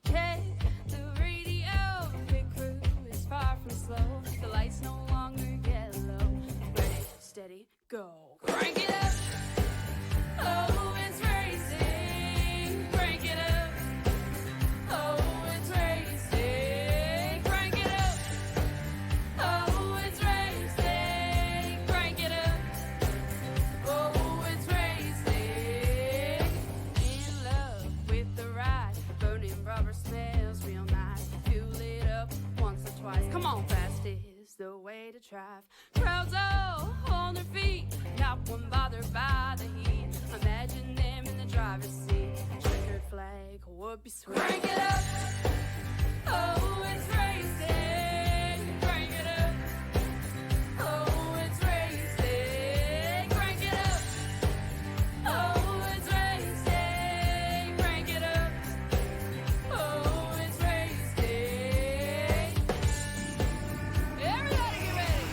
Check the radio, pit crew is far from slow. The lights no longer yellow. Ready, steady, go. Crank it up. Oh, it's racing. Crank it up. Oh, it's racing. Crank it up. Oh, it's racing. Crank it up. Oh, it's racing. In love with the ride. Burning rubber smells real nice. Fuel it up once or twice. Come on, fast is the way to drive. Crowds all on their feet, not one bothered by the heat. Imagine them in the driver's seat. Checkered flag would be sweet. Crank it up. Oh, it's racing. Crank it up. Oh, it's racing. Crank it up. Oh, it's racing. Crank it up. Oh, it's racing. Everybody get ready.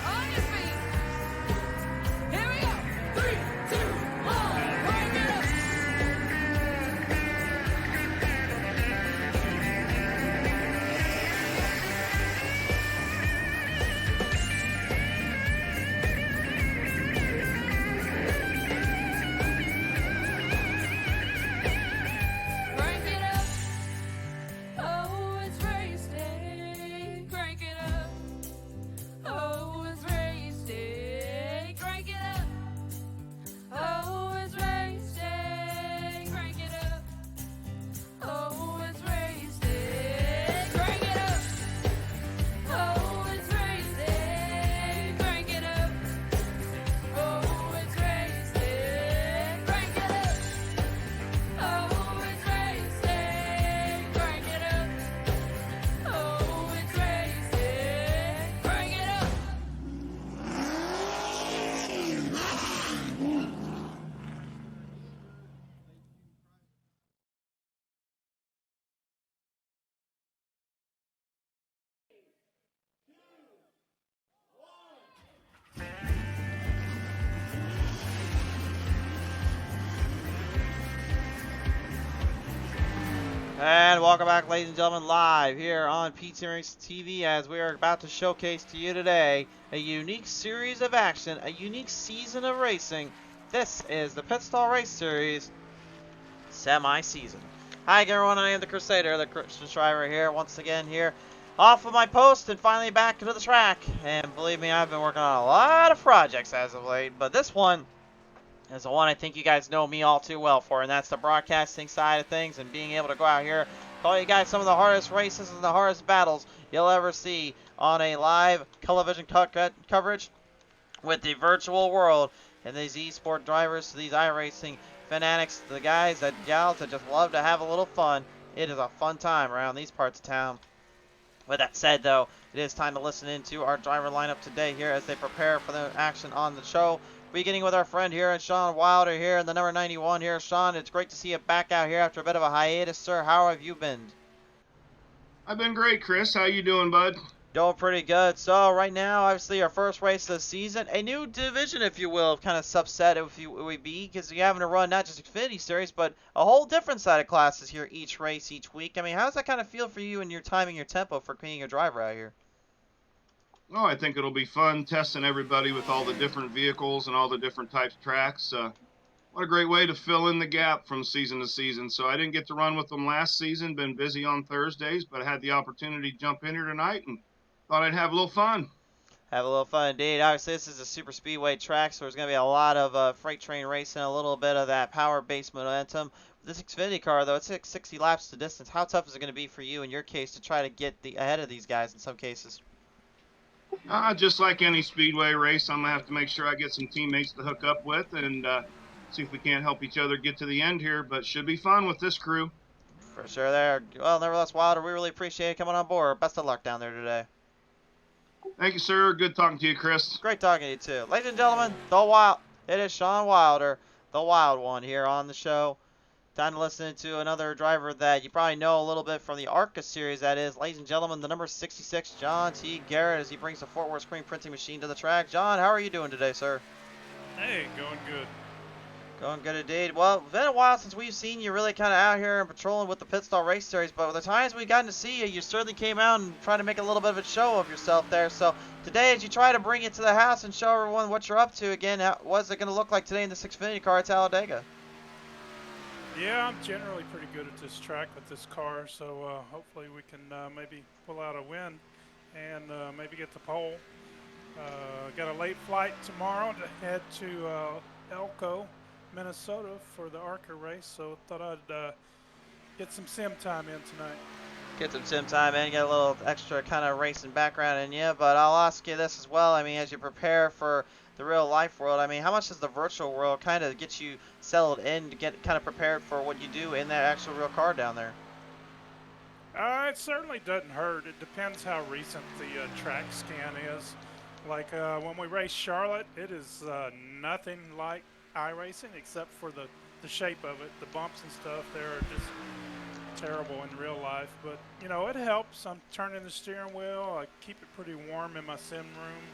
On your feet. Here we go. 3, 2, 1. Crank it up. Crank it up. Oh, it's racing. Crank it up. Oh, it's racing. Crank it up. Oh, it's racing. Crank it up. Oh, it's racing. Crank it up. Oh, it's racing. Crank it up. Oh, it's racing. Crank it up. Oh, it's racing. Crank it up. Oh, it's racing. Crank it up. And welcome back, ladies and gentlemen, live here on PT Race TV as we are about to showcase to you today a unique series of action, a unique season of racing. This is the Pit Stall Race Series semi-season. Hi everyone, I am the Crusader, the Christian driver here, once again here, off of my post and finally back into the track. And believe me, I've been working on a lot of projects as of late, but this one is the one I think you guys know me all too well for, and that's the broadcasting side of things and being able to go out here, call you guys some of the hardest races and the hardest battles you'll ever see on a live television coverage with the virtual world. And these esport drivers, these iRacing fanatics, the guys, the gals that just love to have a little fun. It is a fun time around these parts of town. With that said, though, it is time to listen into our driver lineup today here as they prepare for the action on the show. Beginning with our friend here, Sean Wilder here in the number 91 here. Sean, it's great to see you back out here after a bit of a hiatus, sir. How have you been? I've been great, Chris. How you doing, bud? Doing pretty good. So right now, obviously, our first race of the season, a new division, if you will, kind of subset, if you would be, because you're having to run not just Xfinity Series, but a whole different side of classes here each race, each week. I mean, how does that kind of feel for you and your timing, your tempo for being a driver out here? Oh, I think it'll be fun testing everybody with all the different vehicles and all the different types of tracks. What a great way to fill in the gap from season to season. So I didn't get to run with them last season, been busy on Thursdays, but I had the opportunity to jump in here tonight and thought I'd have a little fun. Have a little fun indeed. Obviously, this is a Superspeedway track, so there's going to be a lot of freight train racing, a little bit of that power-based momentum. This Xfinity car, though, it's 60 laps to distance. How tough is it going to be for you, in your case, to try to get ahead of these guys in some cases? Just like any speedway race, I'm going to have to make sure I get some teammates to hook up with and see if we can't help each other get to the end here. But should be fun with this crew. For sure there. Well, nevertheless, Wilder, we really appreciate you coming on board. Best of luck down there today. Thank you, sir. Good talking to you, Chris. Great talking to you, too. Ladies and gentlemen, it is Sean Wilder, the wild one here on the show. Time to listen to another driver that you probably know a little bit from the ARCA series, that is, ladies and gentlemen, the number 66, John T. Garrett, as he brings the Fort Worth screen printing machine to the track. John, how are you doing today, sir? Hey, going good. Going good indeed. Well, it's been a while since we've seen you really kind of out here and patrolling with the Pit Stall Race Series, but the times we've gotten to see you, you certainly came out and tried to make a little bit of a show of yourself there. So today, as you try to bring it to the house and show everyone what you're up to again, what's it going to look like today in this Xfinity car at Talladega? Yeah, I'm generally pretty good at this track with this car, so hopefully we can maybe pull out a win and maybe get the pole. Got a late flight tomorrow to head to Elko, Minnesota for the ARCA race, so thought I'd get some sim time in tonight. Get some sim time in, get a little extra kind of racing background in you, but I'll ask you this as well. I mean, as you prepare for the real life world, I mean, how much does the virtual world kind of get you settled in to get kind of prepared for what you do in that actual real car down there? It certainly doesn't hurt. It depends how recent the track scan is. Like when we race Charlotte, it is nothing like iRacing except for the shape of it. The bumps and stuff there are just terrible in real life. But, you know, it helps. I'm turning the steering wheel. I keep it pretty warm in my sim room.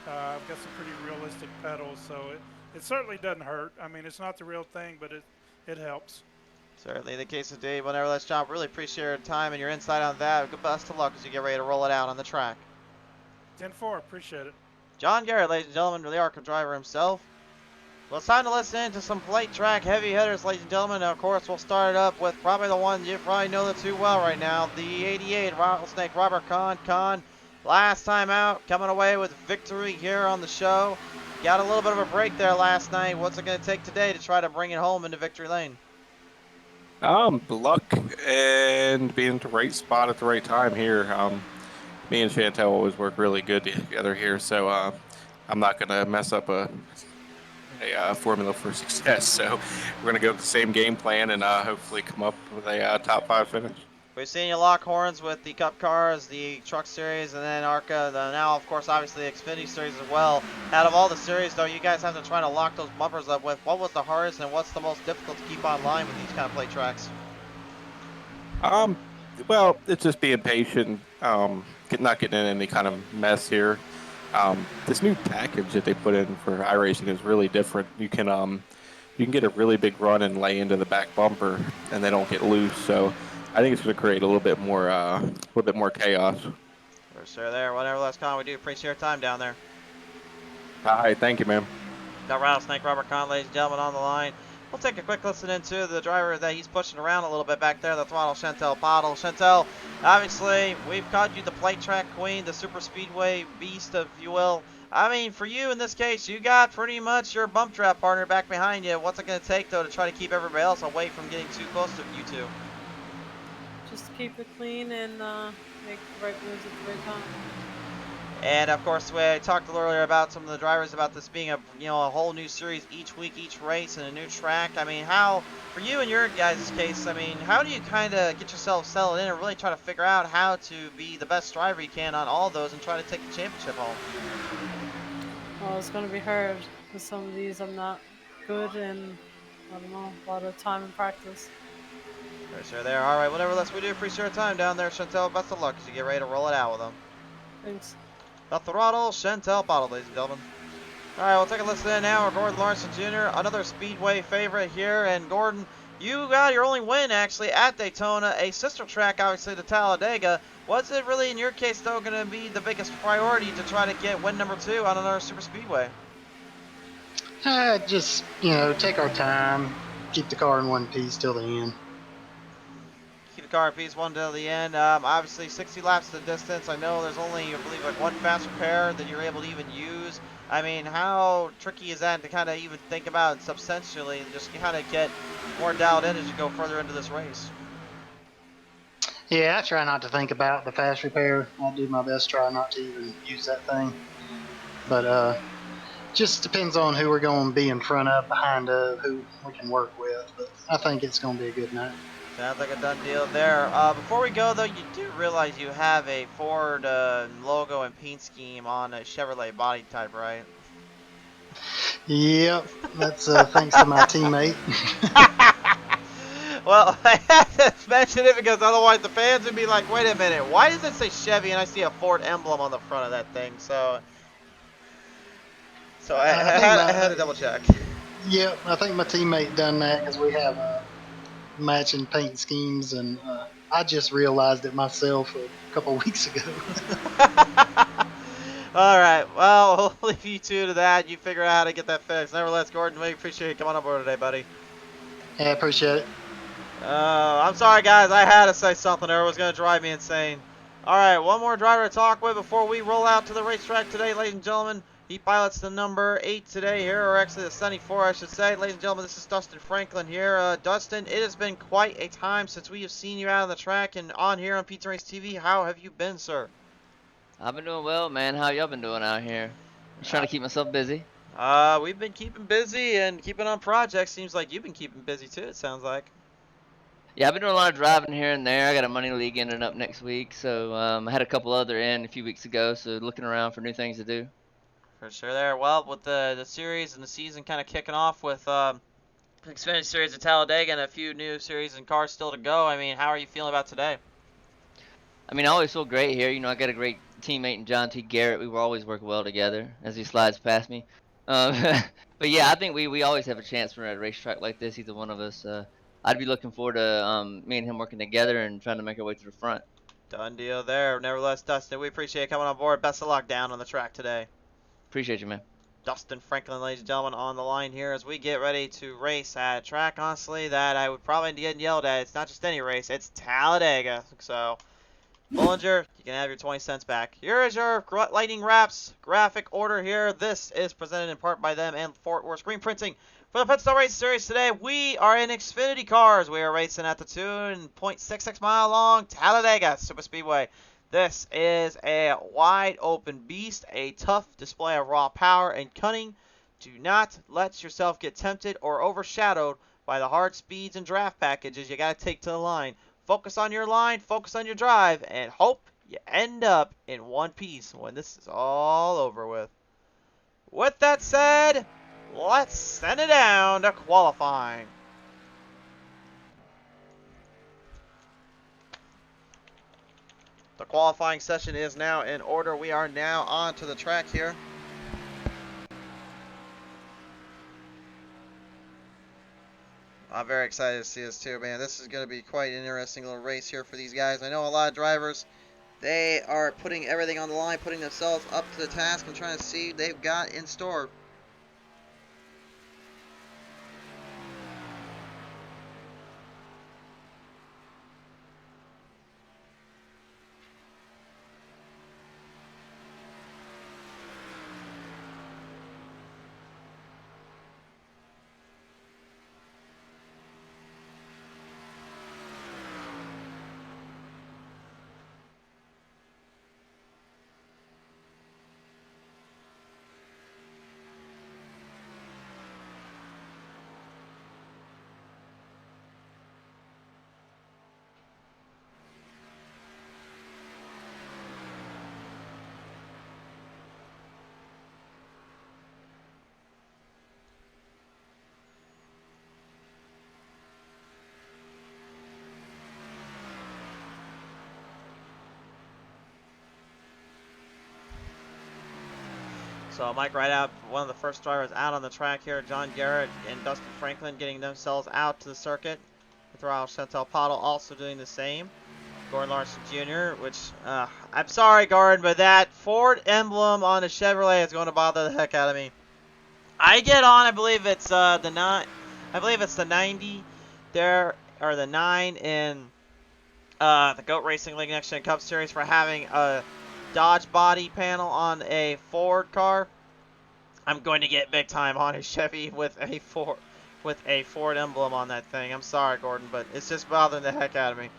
I've got some pretty realistic pedals, so it certainly doesn't hurt. I mean, it's not the real thing, but it helps. Certainly the case of Dave. Whenever that's job, really appreciate your time and your insight on that. Good best of luck as you get ready to roll it out on the track. 10-4, appreciate it. John Garrett, ladies and gentlemen, the ARCA driver himself. Well, it's time to listen to some plate track heavy hitters, ladies and gentlemen. Now, of course, we'll start it up with probably the one you probably know the too well right now, the 88 Rattlesnake Robert Kahn. Kahn, last time out, coming away with victory here on the show. Got a little bit of a break there last night. What's it going to take today to try to bring it home into victory lane? Luck and being at the right spot at the right time here. Me and Chantel always work really good together here, so I'm not going to mess up a formula for success. So we're going to go with the same game plan and hopefully come up with a top 5 finish. We've seen you lock horns with the Cup cars, the Truck Series, and then ARCA. Now, of course, obviously the Xfinity Series as well. Out of all the series, though, you guys have to try to lock those bumpers up with. What was the hardest and what's the most difficult to keep on line with these kind of plate tracks? Well, it's just being patient, not getting in any kind of mess here. This new package that they put in for iRacing is really different. You can get a really big run and lay into the back bumper, and they don't get loose. So I think it's going to create a little bit more chaos. For sure there. Whatever last comment, we do appreciate your time down there. All right, thank you, man. Got Rattlesnake Robert Kahn, ladies and gentlemen, on the line. We'll take a quick listen into the driver that he's pushing around a little bit back there, the throttle, Chantel Bottle. Chantel, obviously, we've called you the plate track queen, the super speedway beast, if you will. I mean, for you in this case, you got pretty much your bump trap partner back behind you. What's it going to take, though, to try to keep everybody else away from getting too close to you two? Just keep it clean and make the right moves at the right time. And of course, we talked earlier about some of the drivers about this being a whole new series each week, each race, and a new track. I mean, how for you in your guys' case? I mean, how do you kind of get yourself settled in and really try to figure out how to be the best driver you can on all those and try to take the championship home? Well, it's going to be hard with some of these. I'm not good, and I don't know, a lot of time and practice. For sure there. All right, whatever else we do, appreciate your time down there, Chantel. Best of luck as you get ready to roll it out with them. Thanks. The throttle, Chantel Bottle, ladies and gentlemen. All right, we'll take a listen in now. Gordon Larson Jr., another Speedway favorite here. And Gordon, you got your only win, actually, at Daytona, a sister track, obviously, to Talladega. Was it really, in your case, though, going to be the biggest priority to try to get win number 2 on another super speedway? Just, take our time, keep the car in one piece till the end. Keep the car in piece, one till the end. Obviously, 60 laps the distance. I know there's only, I believe, like one fast repair that you're able to even use. I mean, how tricky is that to kind of even think about substantially, just kind of get more dialed in as you go further into this race? Yeah, I try not to think about the fast repair. I do my best, try not to even use that thing. But just depends on who we're going to be in front of, behind of, who we can work with. But I think it's going to be a good night. Sounds like a done deal there. Before we go, though, you do realize you have a Ford logo and paint scheme on a Chevrolet body type, right? Yep, that's thanks to my teammate. Well, I have to mention it because otherwise the fans would be like, wait a minute, why does it say Chevy and I see a Ford emblem on the front of that thing? So I had to double check. Yeah, I think my teammate done that because we have matching paint schemes, and I just realized it myself a couple weeks ago. All right. Well, we'll leave you two to that. You figure out how to get that fixed. Nevertheless, Gordon, we appreciate you coming on board today, buddy. Yeah, I appreciate it. I'm sorry, guys. I had to say something there. It was going to drive me insane. All right, one more driver to talk with before we roll out to the racetrack today, ladies and gentlemen. He pilots the number 8 today here, or actually the 74, I should say. Ladies and gentlemen, this is Dustin Franklin here. Dustin, it has been quite a time since we have seen you out on the track and on here on Pizza Race TV. How have you been, sir? I've been doing well, man. How y'all been doing out here? Just trying to keep myself busy. We've been keeping busy and keeping on projects. Seems like you've been keeping busy too, it sounds like. Yeah, I've been doing a lot of driving here and there. I got a money league ending up next week, so I had a couple other in a few weeks ago, so looking around for new things to do. For sure there. Well, with the series and the season kind of kicking off with Xfinity Series at Talladega and a few new series and cars still to go, I mean, how are you feeling about today? I mean, I always feel great here. You know, I got a great teammate in John T. Garrett. We will always work well together as he slides past me. Um, but yeah, I think we always have a chance for a racetrack like this, either one of us. I'd be looking forward to me and him working together and trying to make our way to the front. Done deal there. Nevertheless, Dustin, we appreciate you coming on board. Best of luck down on the track today. Appreciate you, man. Dustin Franklin, ladies and gentlemen, on the line here as we get ready to race at a track, honestly, that I would probably get yelled at. It's not just any race, it's Talladega. So, Bollinger, you can have your 20 cents back. Here is your Lightning Wrapz graphic order here. This is presented in part by them and Fort Worth Screen Printing. For the Pit Stop Race Series today, we are in Xfinity cars. We are racing at the 2.66 mile long Talladega Superspeedway. This is a wide open beast, a tough display of raw power and cunning. Do not let yourself get tempted or overshadowed by the hard speeds and draft packages you got to take to the line. Focus on your line, focus on your drive, and hope you end up in one piece when this is all over with. With that said, let's send it down to qualifying. The qualifying session is now in order. We are now on to the track here. I'm very excited to see this too, man. This is going to be quite an interesting little race here for these guys. I know a lot of drivers, they are putting everything on the line, putting themselves up to the task and trying to see what they've got in store. So Mike right out, one of the first drivers out on the track here. John Garrett and Dustin Franklin getting themselves out to the circuit. With Raul Chantal Pottle also doing the same. Gordon Larson Jr., which, I'm sorry, Gordon, but that Ford emblem on the Chevrolet is going to bother the heck out of me. I get on, I believe it's the 90 there, or the 9 in the GOAT Racing League Next Gen Cup Series for having a Dodge body panel on a Ford car. I'm going to get big time on a Chevy with a Ford emblem on that thing. I'm sorry, Gordon, but it's just bothering the heck out of me.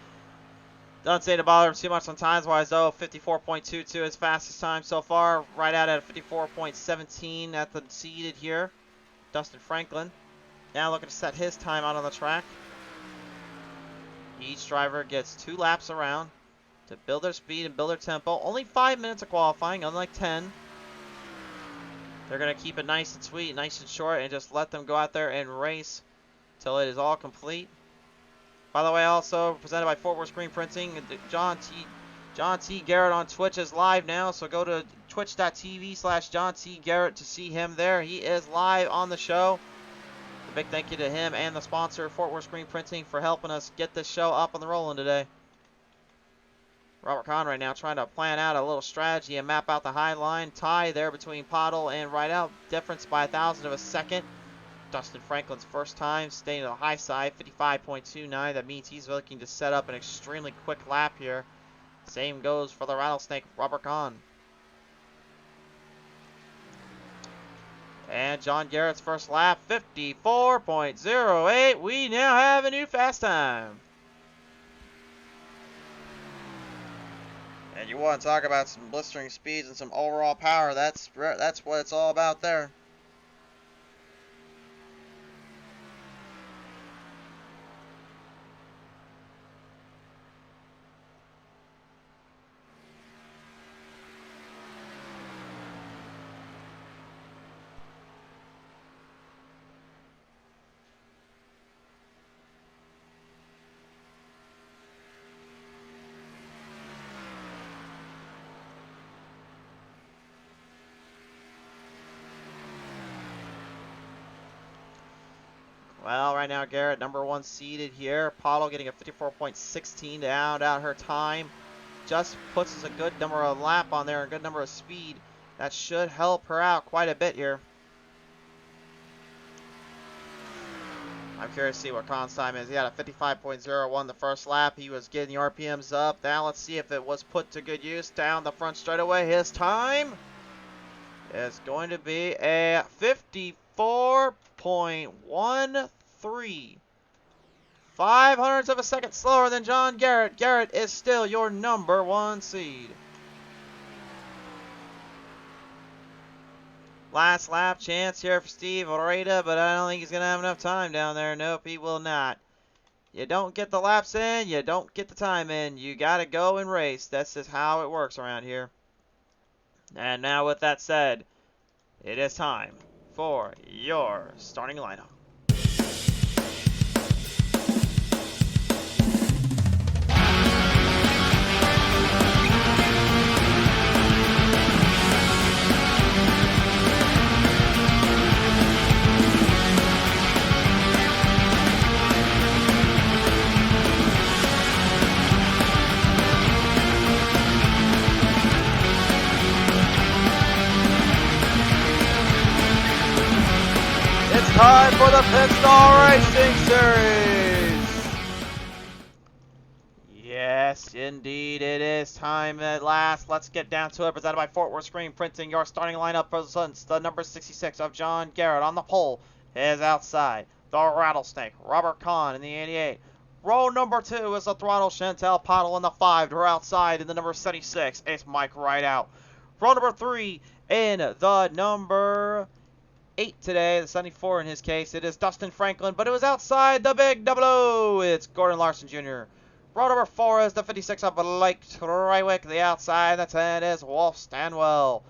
Don't seem to bother him too much on times wise though. 54.22 his fastest time so far. Right out at 54.17 at the seeded here. Dustin Franklin now looking to set his time out on the track. Each driver gets 2 laps around to build their speed and build their tempo. Only 5 minutes of qualifying, unlike 10. They're going to keep it nice and sweet, nice and short, and just let them go out there and race till it is all complete. By the way, also presented by Fort Worth Screen Printing, John T. Garrett on Twitch is live now, so go to twitch.tv/John T. Garrett to see him there. He is live on the show. A big thank you to him and the sponsor, Fort Worth Screen Printing, for helping us get this show up and rolling today. Robert Kahn right now trying to plan out a little strategy and map out the high line. Tie there between Pottle and Rideout. Difference by 1,000 of a second. Dustin Franklin's first time staying to the high side, 55.29. That means he's looking to set up an extremely quick lap here. Same goes for the Rattlesnake, Robert Kahn. And John Garrett's first lap, 54.08. We now have a new fast time. And you want to talk about some blistering speeds and some overall power, that's what it's all about there. Well, right now, Garrett, number 1 seeded here. Pottle getting a 54.16 to round out her time. Just puts us a good number of lap on there, a good number of speed. That should help her out quite a bit here. I'm curious to see what Kahn's time is. He had a 55.01 the first lap. He was getting the RPMs up. Now let's see if it was put to good use down the front straightaway. His time is going to be a 54.13. 0.5 of a second slower than John Garrett. Garrett is still your number 1 seed. Last lap chance here for Steve Oreda, but I don't think he's going to have enough time down there. Nope, he will not. You don't get the laps in, you don't get the time in. You got to go and race. That's just how it works around here. And now with that said, it is time for your starting lineup. Time for the Pinstall Racing Series. Yes, indeed, it is time at last. Let's get down to it. Presented by Fort Worth Screen Printing. Your starting lineup presents the number 66 of John Garrett on the pole is outside. The Rattlesnake, Robert Kahn in the 88. Row number 2 is the Throttle, Chantel Pottle in the 5. To her outside in the number 76. It's Mike Rideout. Row number 3 in the number 8 today, the 74 in his case. It is Dustin Franklin, but it was outside the big double O. It's Gordon Larson Jr. Row number 4 is the 56 of Blake Trywick. The outside, the 10 is Wolf Stanwell.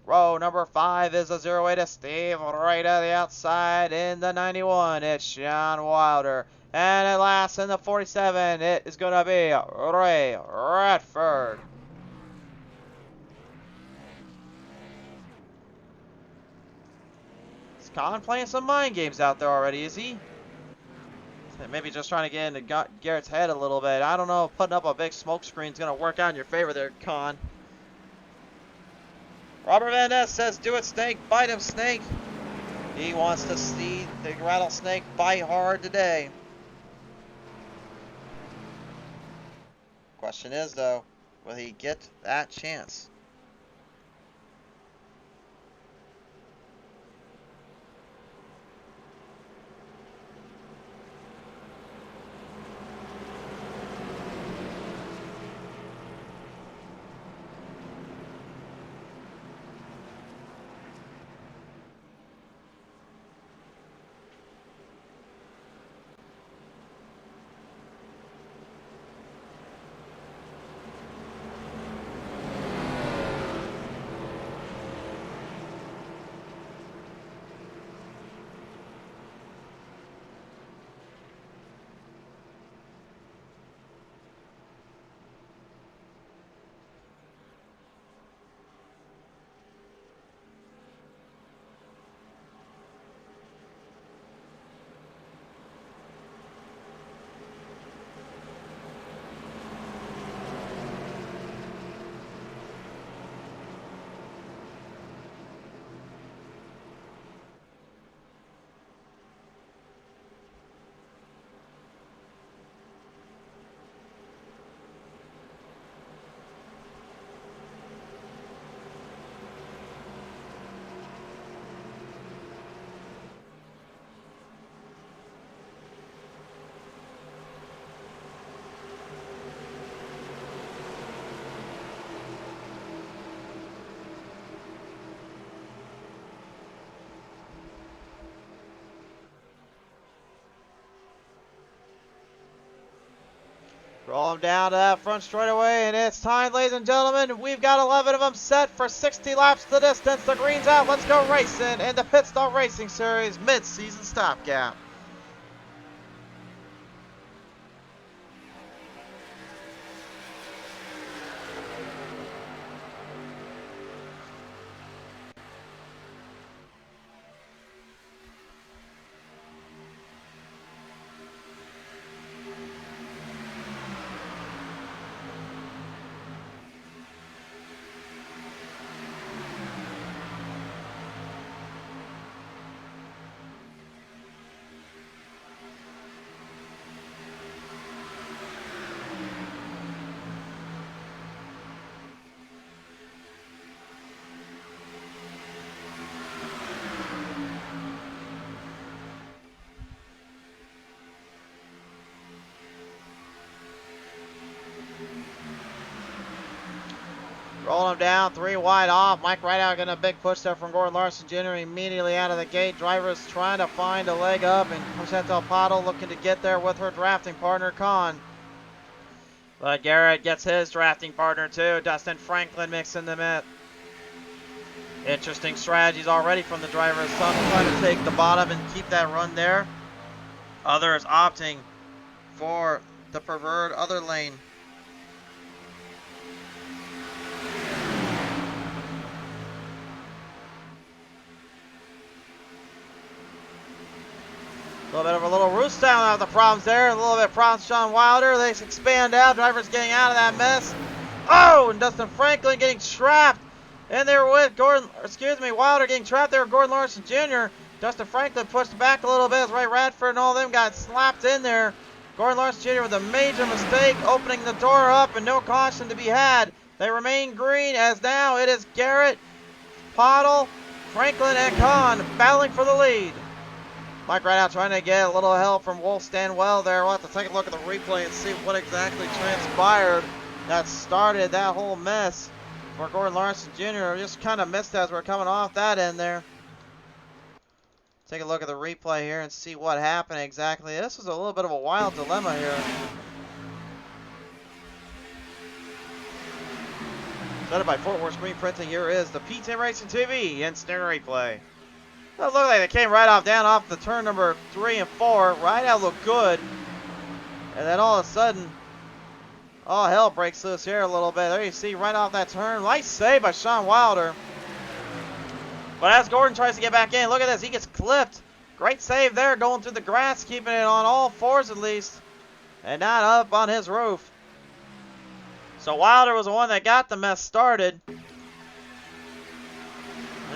Row number 5 is the 08 of Steve Rada. The outside in the 91, it's Sean Wilder. And at last in the 47, it is going to be Ray Radford. Kahn playing some mind games out there already, is he? Maybe just trying to get into Garrett's head a little bit. I don't know if putting up a big smoke screen is going to work out in your favor there, Kahn. Robert Van Ness says, do it, Snake. Bite him, Snake. He wants to see the Rattlesnake bite hard today. Question is, though, will he get that chance? Roll them down to that front straightaway, and it's time, ladies and gentlemen. We've got 11 of them set for 60 laps to the distance. The green's out. Let's go racing in the Pit Stop Racing Series mid-season stopgap. Roll him down, 3 wide off. Mike Rideout getting a big push there from Gordon Larson Jr. immediately out of the gate. Drivers trying to find a leg up, and Chantel Pottle looking to get there with her drafting partner, Con. But Garrett gets his drafting partner too. Dustin Franklin mixing them in. Interesting strategies already from the drivers. Some trying to take the bottom and keep that run there. Others opting for the preferred other lane. A little bit of a little roost down out of the problems there. A little bit of problems, Sean Wilder. They expand out. Drivers getting out of that mess. Oh, and Dustin Franklin getting trapped. And they were with Wilder getting trapped there with Gordon Larson Jr. Dustin Franklin pushed back a little bit as Ray Radford and all them got slapped in there. Gordon Larson Jr. with a major mistake, opening the door up and no caution to be had. They remain green as now it is Garrett, Pottle, Franklin, and Kahn battling for the lead. Mike Rideout trying to get a little help from Wolf Stanwell there. We'll have to take a look at the replay and see what exactly transpired that started that whole mess for Gordon Larson Jr. Just kind of missed as we're coming off that end there. Take a look at the replay here and see what happened exactly. This was a little bit of a wild dilemma here. Presented by Fort Worth Screen Printing, here is the P10 Racing TV instant replay. It looked like they came right off the turn number 3 and 4. Rideout looked good. And then all of a sudden, all hell breaks loose here a little bit. There you see right off that turn. Nice save by Sean Wilder. But as Gordon tries to get back in, look at this. He gets clipped. Great save there going through the grass, keeping it on all fours at least. And not up on his roof. So Wilder was the one that got the mess started. And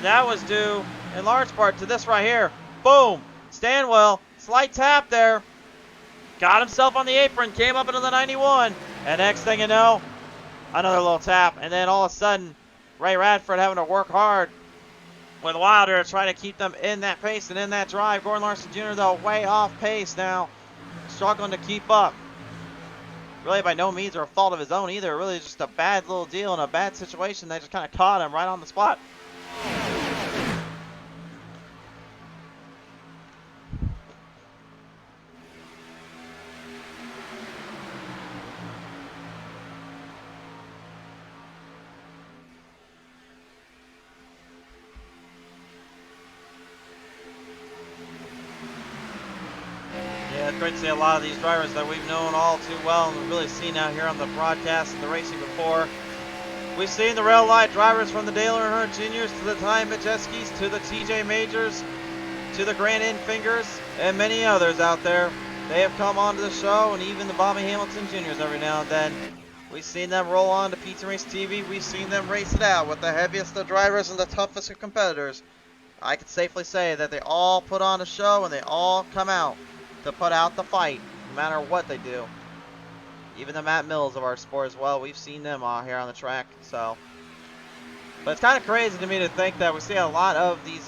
that was due in large part to this right here. Boom. Stanwell. Slight tap there. Got himself on the apron. Came up into the 91. And next thing you know, another little tap. And then all of a sudden, Ray Radford having to work hard with Wilder to try to keep them in that pace and in that drive. Gordon Larson Jr. though way off pace now. Struggling to keep up. Really by no means or a fault of his own either. Really just a bad little deal and a bad situation that just kind of caught him right on the spot. Yeah, it's great to see a lot of these drivers that we've known all too well and really seen out here on the broadcast and the racing before. We've seen the Rail Light drivers from the Dale Earnhardt Juniors to the Ty Majeskis to the TJ Majors to the Grant Infingers and many others out there. They have come onto the show, and even the Bobby Hamilton Juniors every now and then. We've seen them roll on to Pizza Race TV. We've seen them race it out with the heaviest of drivers and the toughest of competitors. I can safely say that they all put on a show and they all come out to put out the fight, no matter what they do. Even the Matt Mills of our sport as well. We've seen them all here on the track. So, but it's kind of crazy to me to think that we see a lot of these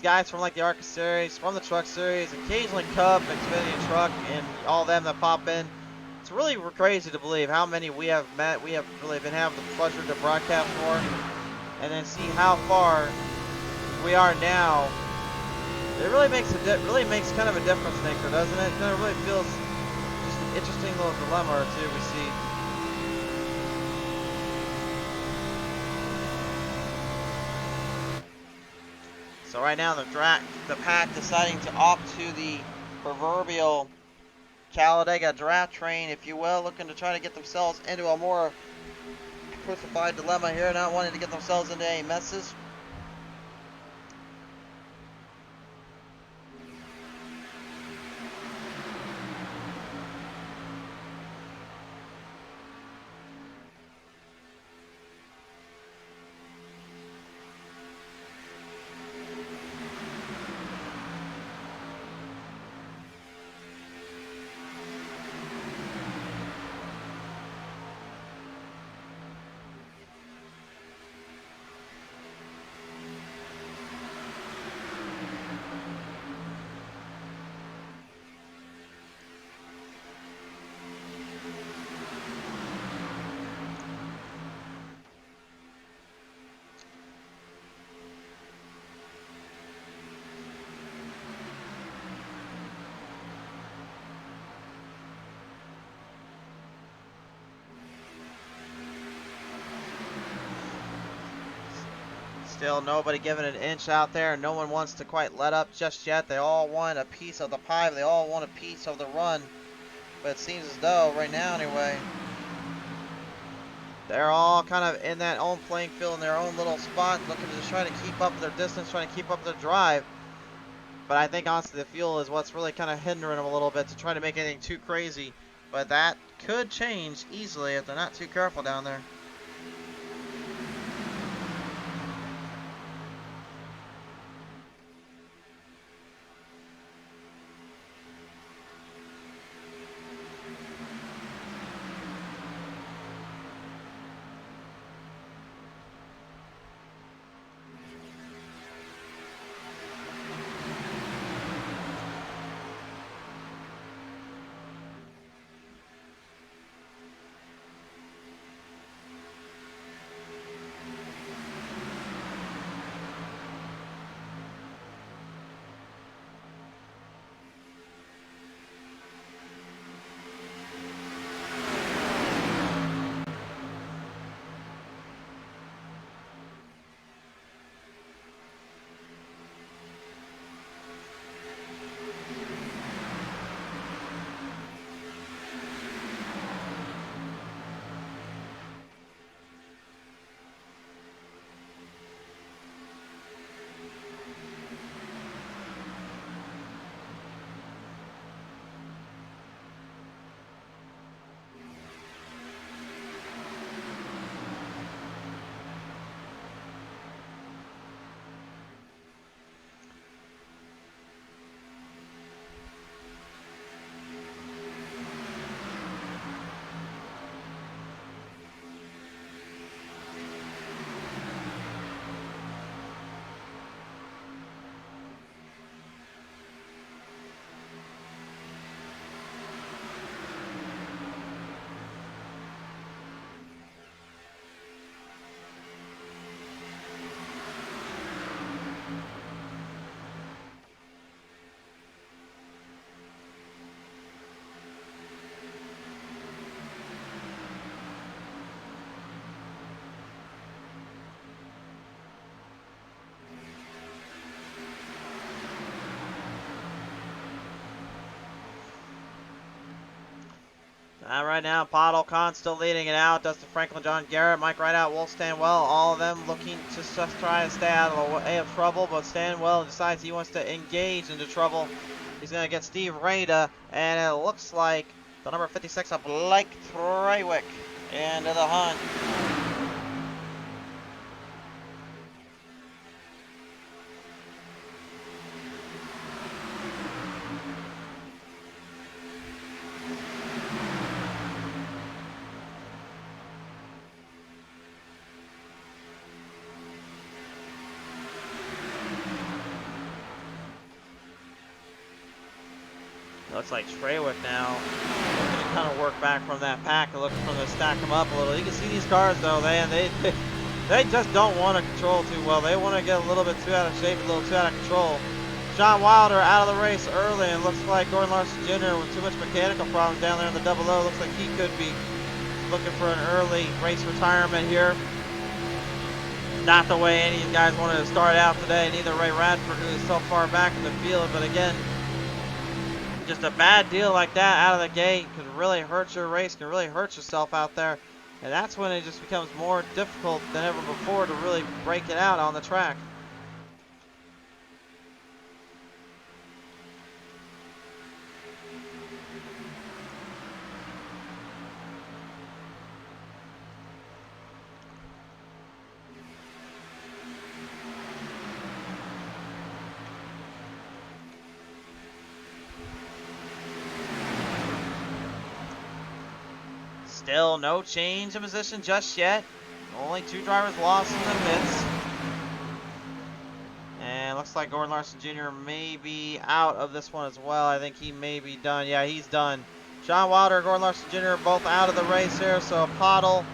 guys from like the ARCA series, from the Truck series, occasionally Cup, Xfinity Truck, and all them that pop in. It's really crazy to believe how many we have met. We have really been having the pleasure to broadcast for, and then see how far we are now. It really makes kind of a difference, Nicker, doesn't it? It really feels just interesting little dilemma or two we see. So right now the pack deciding to opt to the proverbial Talladega draft train, if you will, looking to try to get themselves into a more crucified dilemma here, not wanting to get themselves into any messes. Still nobody giving an inch out there. No one wants to quite let up just yet. They all want a piece of the pie. They all want a piece of the run. But it seems as though, right now anyway, they're all kind of in that own playing field in their own little spot, looking to just try to keep up their distance, trying to keep up their drive. But I think honestly the fuel is what's really kind of hindering them a little bit to try to make anything too crazy. But that could change easily if they're not too careful down there. Right now, Pottle Khan still leading it out. Dustin Franklin, John Garrett, Mike Rideout, Wolf Stanwell, all of them looking to just try to stay out of the way of trouble, but Stanwell decides he wants to engage into trouble. He's going to get Steve Rada, and it looks like the number 56 of Blake Treywick into the hunt. Looks like Treywick now looking to kind of work back from that pack and looking for them to stack them up a little. You can see these cars though, they just don't want to control too well. They want to get a little bit too out of shape, a little too out of control. John Wilder out of the race early, and looks like Gordon Larson Jr. with too much mechanical problems down there in the double O. Looks like he could be looking for an early race retirement here. Not the way any of these guys wanted to start out today, neither Ray Radford, who is so far back in the field, but again, just a bad deal like that out of the gate could really hurt your race, can really hurt yourself out there. And that's when it just becomes more difficult than ever before to really break it out on the track. Still no change of position just yet. Only 2 drivers lost in the pits. And looks like Gordon Larson Jr. may be out of this one as well. I think he may be done. Yeah, he's done. John Wilder, Gordon Larson Jr. both out of the race here. So Pottle,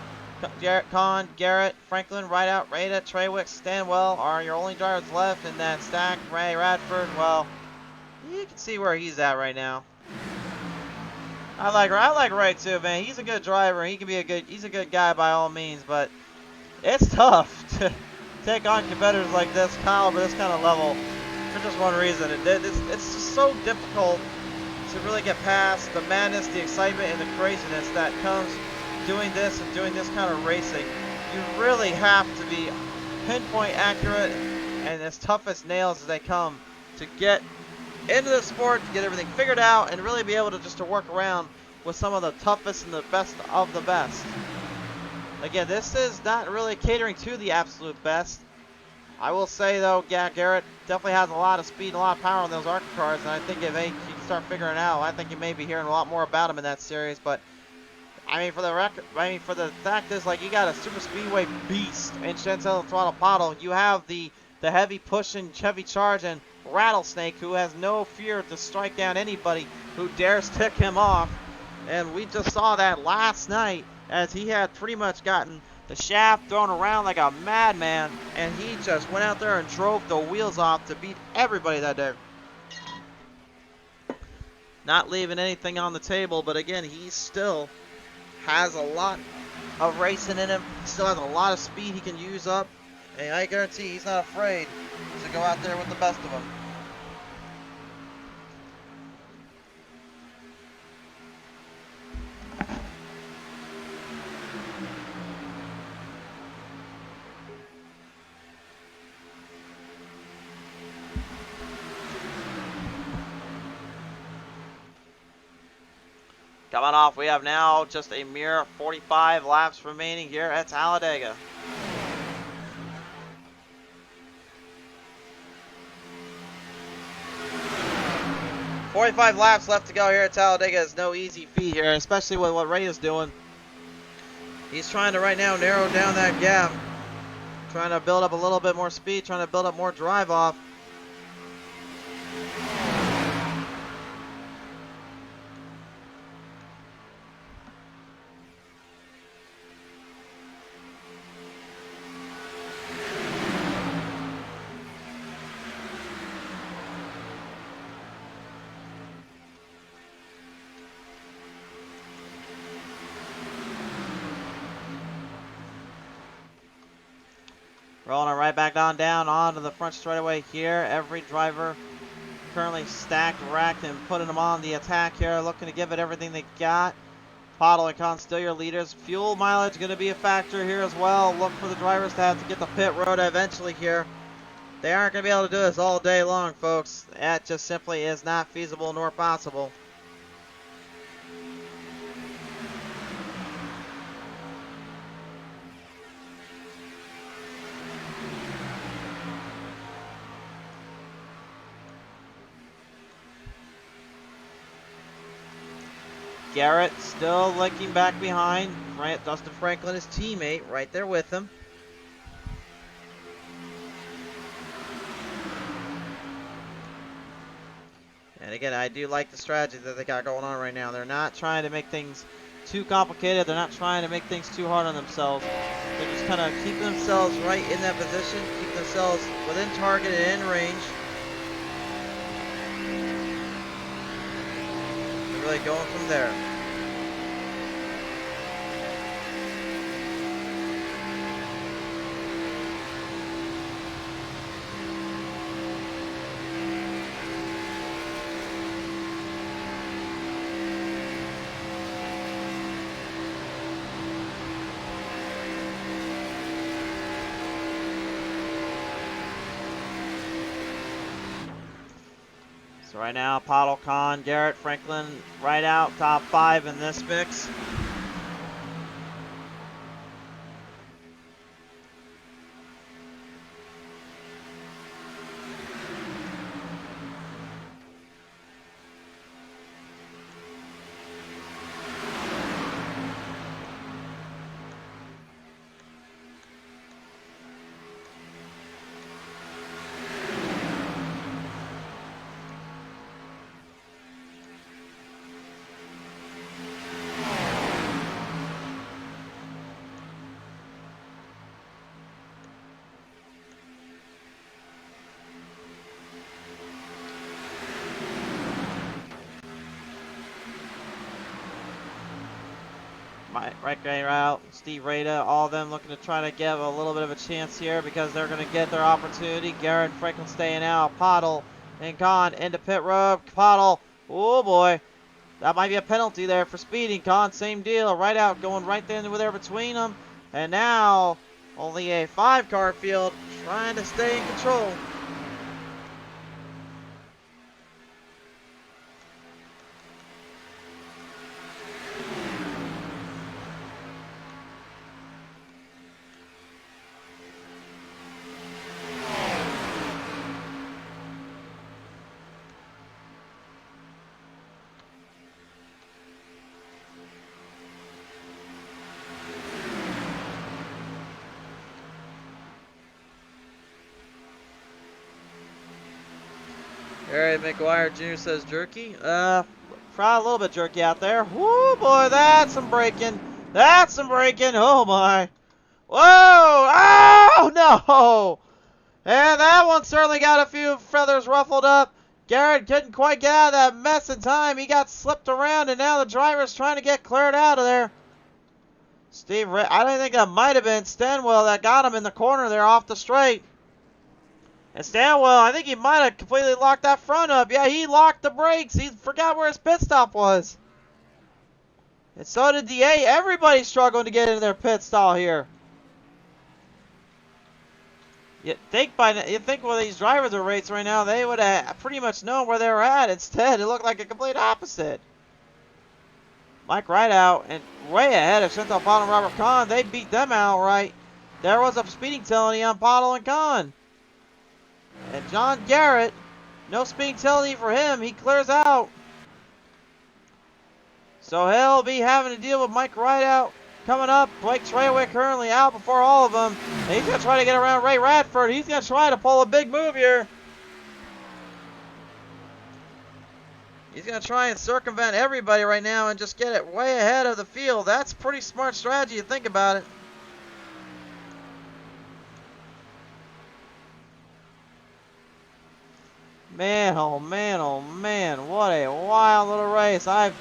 Kahn, Garrett, Franklin, Rideout, Rada, Treywick, Stanwell are your only drivers left in that stack. Ray Radford, well, you can see where he's at right now. I like Ray too, man. He's a good driver. He's a good guy by all means, but it's tough to take on competitors like this caliber, this kind of level, for just one reason. It's just so difficult to really get past the madness, the excitement, and the craziness that comes doing this and doing this kind of racing. You really have to be pinpoint accurate and as tough as nails as they come to get into the sport, to get everything figured out, and really be able to just to work around with some of the toughest and the best of the best. Again, this is not really catering to the absolute best. I will say though, yeah, Garrett definitely has a lot of speed and a lot of power on those ARCA cars, and I think if he can start figuring out, I think you may be hearing a lot more about him in that series. But I mean, for the fact is, like, you got a super speedway beast in Chantel Throttle Pottle. You have the heavy pushing Chevy Charge and Rattlesnake, who has no fear to strike down anybody who dares tick him off. And we just saw that last night as he had pretty much gotten the shaft thrown around like a madman, and he just went out there and drove the wheels off to beat everybody that day. Not leaving anything on the table, but again, he still has a lot of racing in him. He still has a lot of speed he can use up, and I guarantee he's not afraid to go out there with the best of them. Coming off, we have now just a mere 45 laps remaining here at Talladega. "45 laps left to go here at Talladega" is no easy feat here, especially with what Ray is doing. He's trying to right now narrow down that gap, trying to build up a little bit more speed, trying to build up more drive off. Rolling it right back on down onto the front straightaway here. Every driver currently stacked, racked, and putting them on the attack here, looking to give it everything they got. Pottle and Con still your leaders. Fuel mileage going to be a factor here as well. Look for the drivers to have to get the pit road eventually here. They aren't going to be able to do this all day long, folks. That just simply is not feasible nor possible. Garrett still looking back behind. Dustin Franklin, his teammate, right there with him. And again, I do like the strategy that they got going on right now. They're not trying to make things too complicated. They're not trying to make things too hard on themselves. They're just kind of keeping themselves right in that position, keep themselves within target and in range. really going from there. So right now, Pottle, Kahn, Garrett, Franklin, right out, top 5 in this mix. Right guy out, Steve Rada, all of them looking to try to give a little bit of a chance here because they're going to get their opportunity. Garrett, Franklin staying out, Pottle and Kahn into pit road. Pottle, oh boy, that might be a penalty there for speeding. Kahn, same deal, right out, going right there between them. And now, only a 5-car field trying to stay in control. Harry McGuire Jr. says jerky. Probably a little bit jerky out there. Whoo, boy, that's some braking. That's some braking. Oh, my. Whoa! Oh, no! And that one certainly got a few feathers ruffled up. Garrett couldn't quite get out of that mess in time. He got slipped around, and now the driver's trying to get cleared out of there. I don't think that might have been Stenwell that got him in the corner there off the straight. And Stanwell, I think he might have completely locked that front up. Yeah, he locked the brakes. He forgot where his pit stop was. And so did DA. Everybody's struggling to get into their pit stall here. You think where these drivers are racing right now, they would have pretty much known where they were at. Instead, it looked like a complete opposite. Mike Rideout and way ahead of Chantal Pottle and Robert Kahn. They beat them outright. There was a speeding penalty on Pottle and Kahn. And John Garrett, no speeding penalty for him. He clears out. So he'll be having to deal with Mike Rideout coming up. Blake Trayway currently out before all of them. And he's going to try to get around Ray Radford. He's going to try to pull a big move here. He's going to try and circumvent everybody right now and just get it way ahead of the field. That's pretty smart strategy to think about it. Man, oh man, what a wild little race. I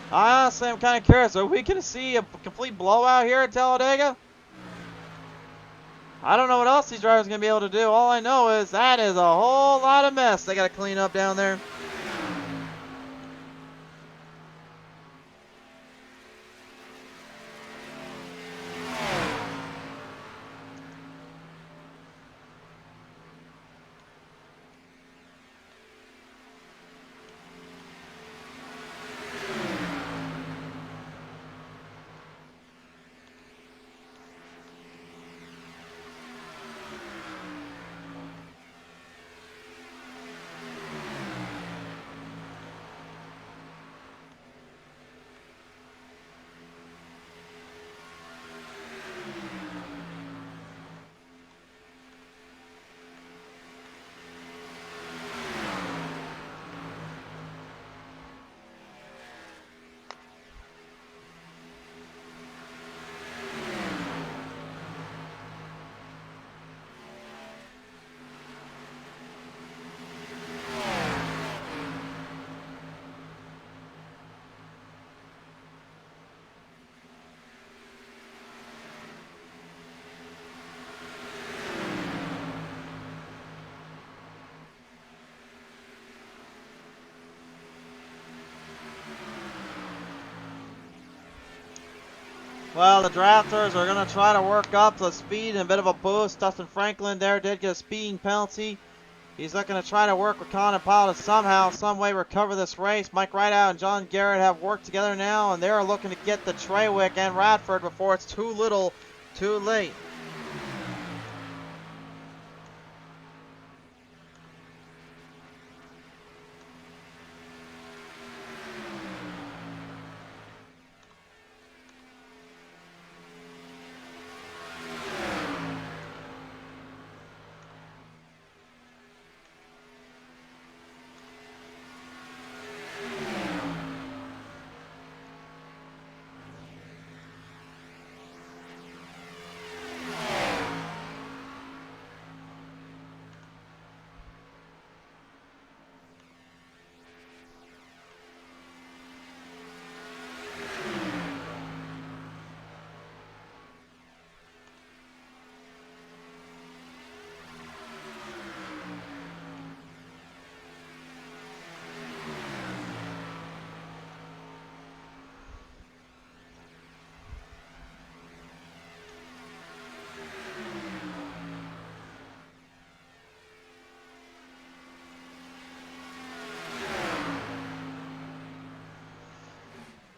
honestly am kind of curious. Are we going to see a complete blowout here at Talladega? I don't know what else these drivers are going to be able to do. All I know is that is a whole lot of mess they got to clean up down there. Well, the drafters are going to try to work up the speed and a bit of a boost. Dustin Franklin there did get a speeding penalty. He's looking to try to work with Colin Powell to somehow, some way recover this race. Mike Rideout and John Garrett have worked together now, and they're looking to get the Trawick and Radford before it's too little, too late.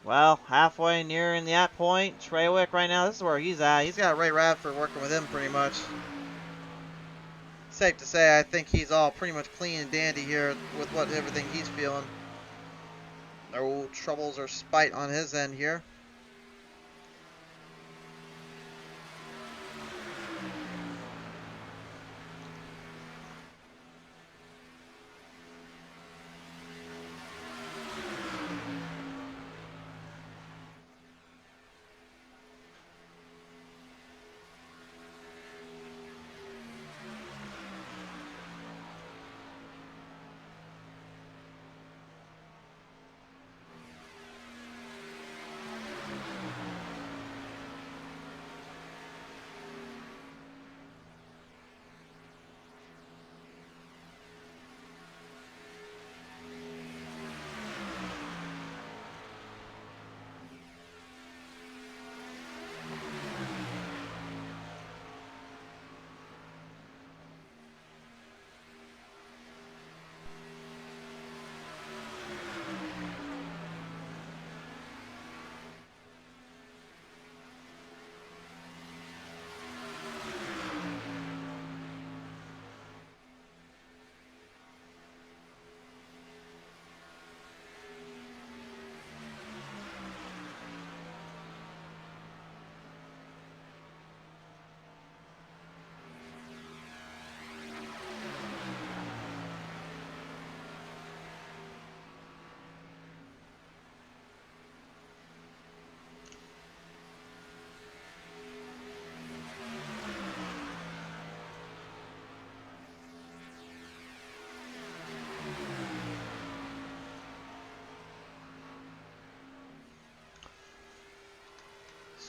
Well, halfway nearing that point. Trawick right now, this is where he's at. He's got Ray Radford working with him pretty much. Safe to say, I think he's all pretty much clean and dandy here with everything he's feeling. No troubles or spite on his end here.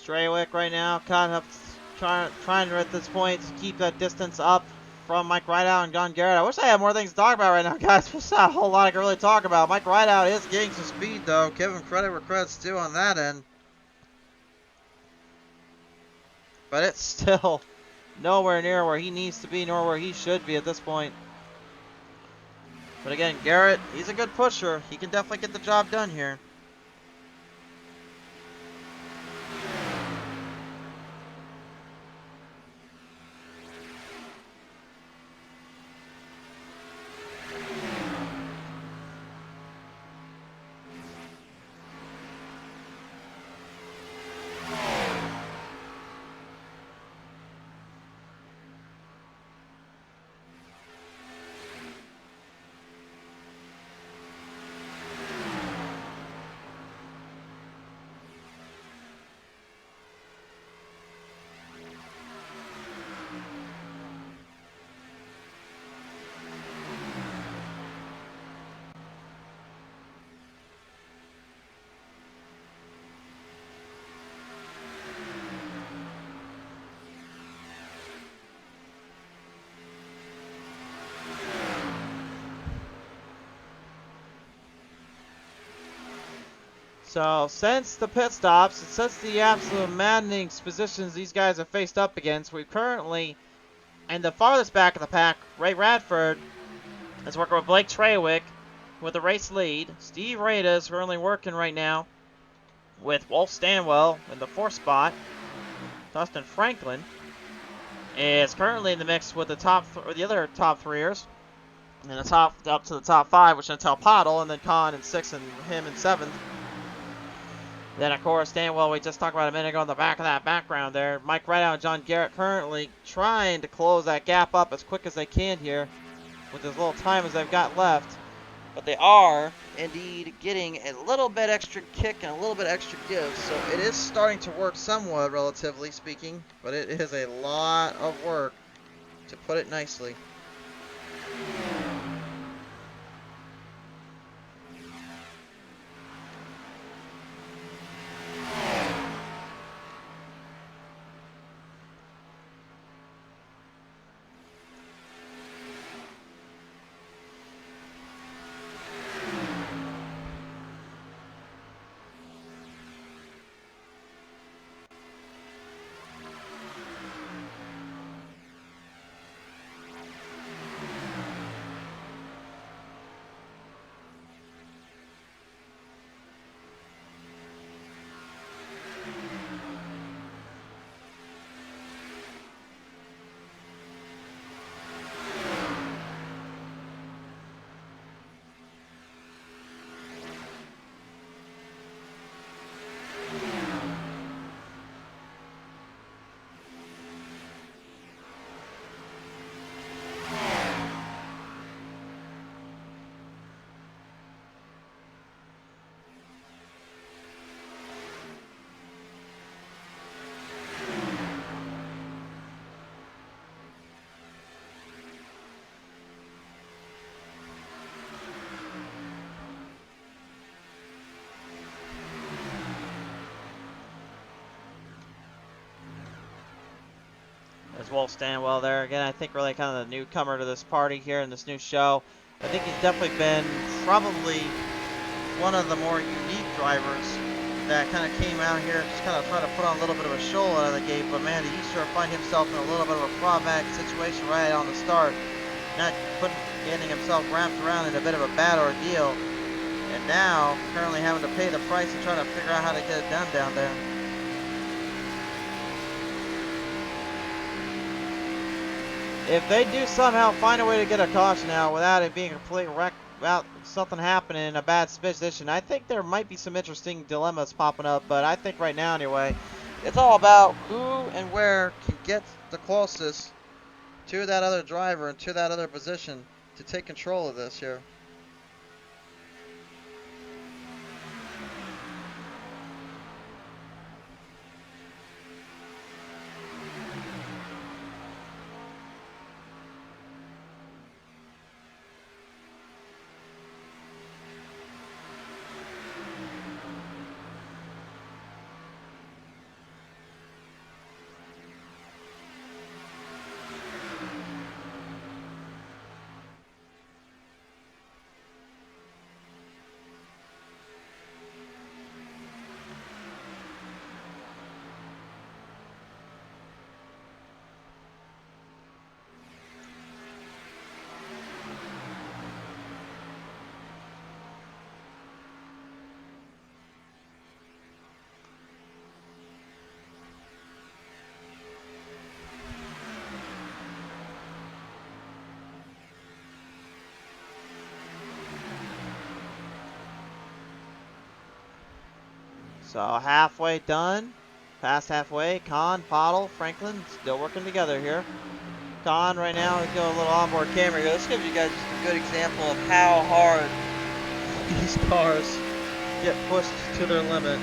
Trawick right now kind of trying to at this point to keep that distance up from Mike Rideout and John Garrett. I wish I had more things to talk about right now, guys. There's not a whole lot I can really talk about. Mike Rideout is getting some speed, though. Give him credit where credit's due on that end. But it's still nowhere near where he needs to be, nor where he should be at this point. But again, Garrett, he's a good pusher. He can definitely get the job done here. So since the pit stops, and since the absolute maddening positions these guys have faced up against, we're currently in the farthest back of the pack. Ray Radford is working with Blake Trawick with the race lead. Steve Rada is currently working right now with Wolf Stanwell in the 4th spot. Dustin Franklin is currently in the mix with the other top 3ers. And the top up to the top 5, which is Chantel Pottle, and then Con in 6th and him in 7th. Then, of course, Stanwell, we just talked about a minute ago in the back of that background there. Mike Rideout and John Garrett currently trying to close that gap up as quick as they can here with as little time as they've got left. But they are indeed getting a little bit extra kick and a little bit extra give. So it is starting to work somewhat, relatively speaking. But it is a lot of work, to put it nicely. As Wolf Stanwell there. Again, I think really kind of the newcomer to this party here in this new show. I think he's definitely been probably one of the more unique drivers that kind of came out here and just kind of tried to put on a little bit of a show out of the gate. But man, he sure find himself in a little bit of a problematic situation right on the start. Not getting himself wrapped around in a bit of a bad ordeal. And now currently having to pay the price and trying to figure out how to get it done down there. If they do somehow find a way to get a caution out without it being a complete wreck, without something happening in a bad position, I think there might be some interesting dilemmas popping up. But I think right now, anyway, it's all about who and where can get the closest to that other driver and to that other position to take control of this here. So halfway done, past halfway. Con, Pottle, Franklin still working together here. Con right now, let's go a little onboard camera here. This gives you guys just a good example of how hard these cars get pushed to their limit.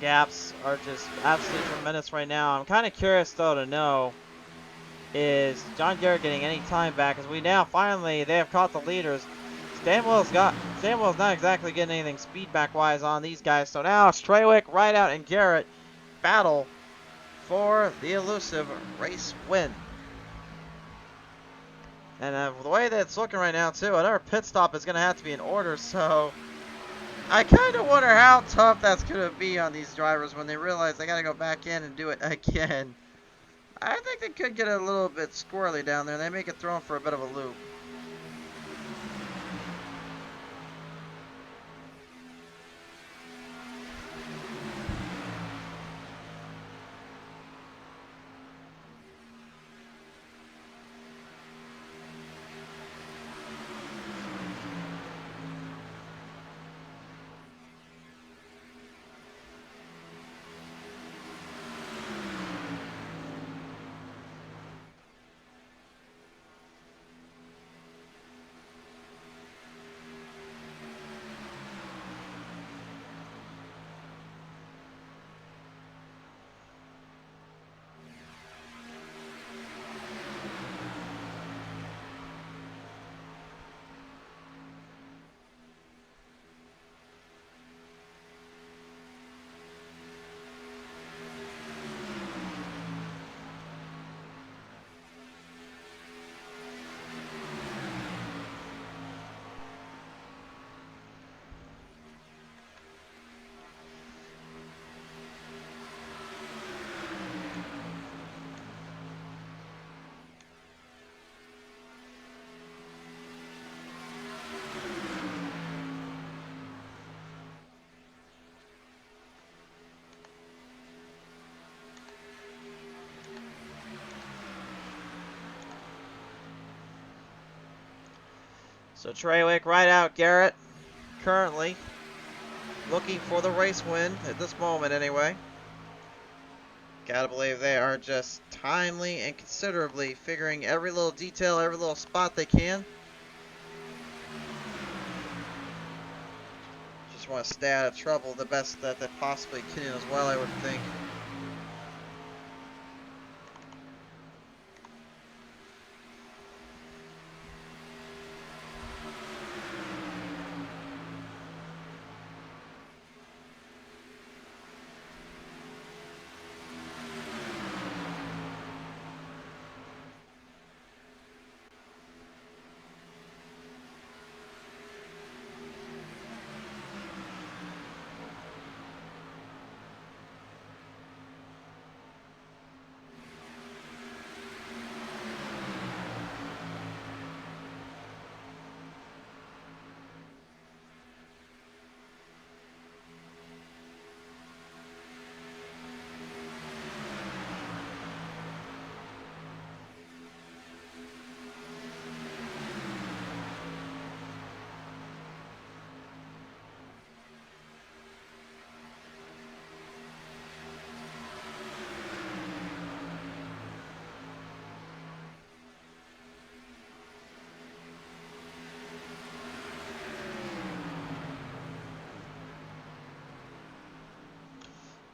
gaps are just absolutely tremendous right now. I'm kind of curious though to know, is John Garrett getting any time back? As we now finally, they have caught the leaders. Stanwell's not exactly getting anything speed back wise on these guys. So now Straywick, Rideout, and Garrett battle for the elusive race win. And the way that it's looking right now too, another pit stop is going to have to be in order. So I kind of wonder how tough that's going to be on these drivers when they realize they got to go back in and do it again. I think they could get a little bit squirrely down there. They may get thrown for a bit of a loop. So Treywick, Rideout, Garrett, currently looking for the race win at this moment anyway. Gotta believe they are just timely and considerably figuring every little detail, every little spot they can. Just want to stay out of trouble the best that they possibly can as well, I would think.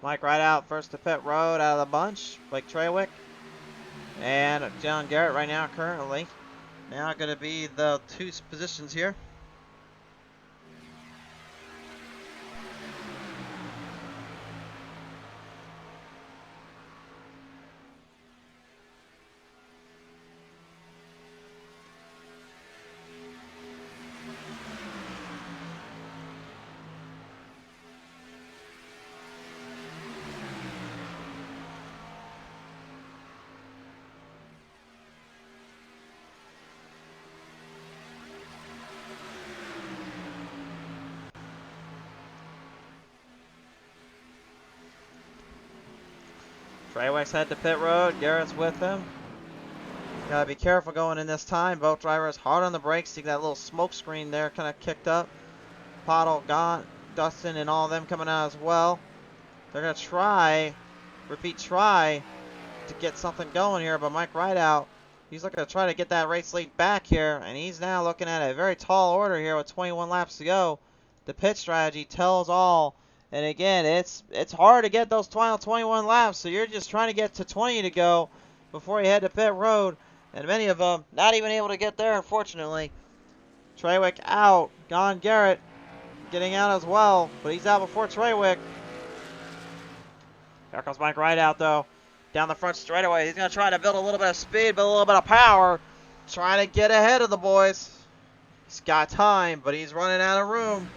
Mike Rideout first to pit road out of the bunch. Blake Treywick and John Garrett right now currently. Now going to be the two positions here. Treywick's head to pit road. Garrett's with him. Gotta be careful going in this time. Both drivers hard on the brakes. See that little smoke screen there kind of kicked up. Pottle, Gaunt, Dustin, and all of them coming out as well. They're gonna try to get something going here, but Mike Rideout, he's looking to try to get that race lead back here, and he's now looking at a very tall order here with 21 laps to go. The pit strategy tells all And again, it's hard to get those final 21 laps, so you're just trying to get to 20 to go before you head to pit road. And many of them not even able to get there, unfortunately. Treywick out. Gone Garrett getting out as well, but he's out before Treywick. Here comes Mike Rideout, though. Down the front straightaway. He's going to try to build a little bit of speed, but a little bit of power. Trying to get ahead of the boys. He's got time, but he's running out of room.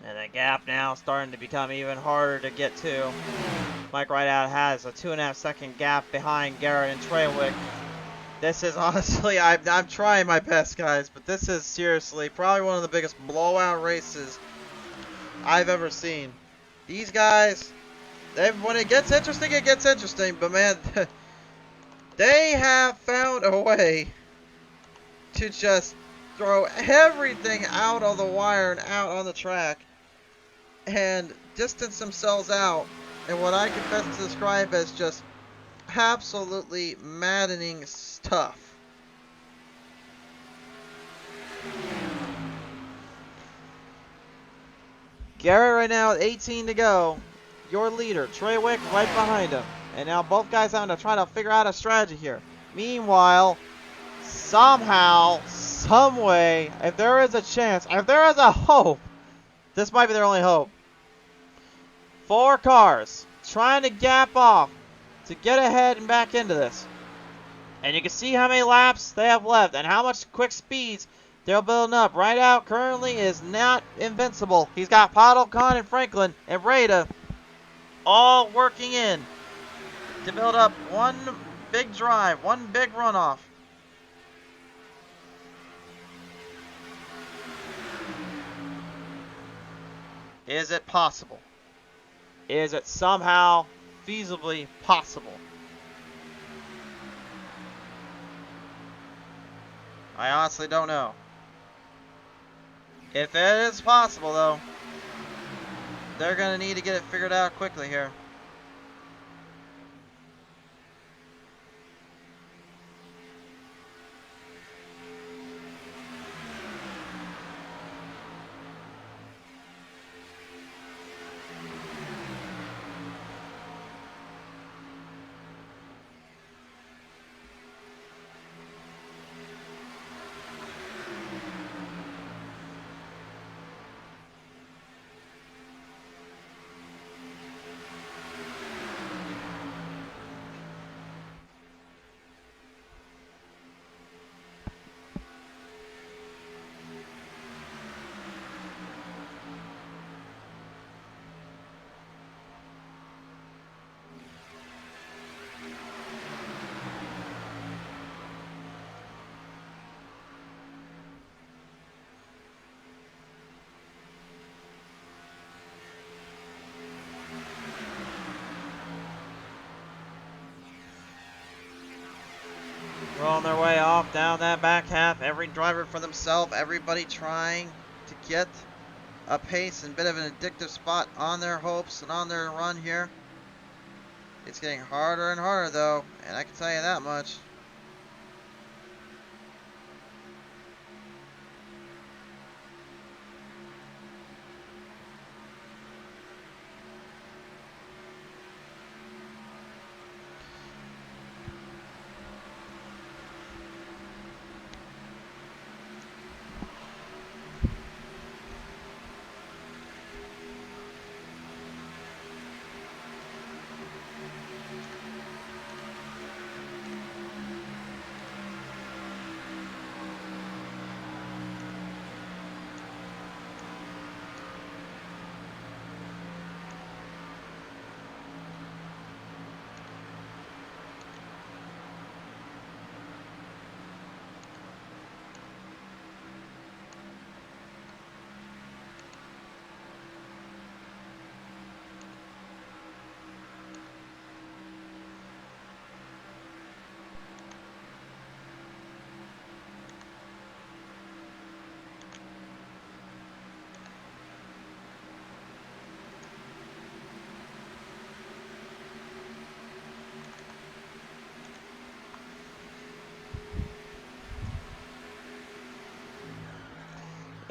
And the gap now starting to become even harder to get to. Mike Rideout has a 2.5 second gap behind Garrett and Treywick. This is honestly, I'm trying my best, guys, but this is seriously probably one of the biggest blowout races I've ever seen. These guys, when it gets interesting, but man, they have found a way to just throw everything out on the wire and out on the track and distance themselves out in what I can best describe as just absolutely maddening stuff. Garrett right now with 18 to go. Your leader, Treywick, right behind him. And now both guys having to try to figure out a strategy here. Meanwhile, somehow, some way, if there is a chance, if there is a hope, this might be their only hope. 4 cars trying to gap off to get ahead and back into this. And you can see how many laps they have left and how much quick speeds they're building up. Rideout currently is not invincible. He's got Paddle, Khan, and Franklin and Rada all working in to build up one big drive, one big runoff. Is it possible? Is it somehow feasibly possible? I honestly don't know. If it is possible, though, they're going to need to get it figured out quickly here. Rolling their way off down that back half. Every driver for themselves. Everybody trying to get a pace and bit of an addictive spot on their hopes and on their run here. It's getting harder and harder though, and I can tell you that much.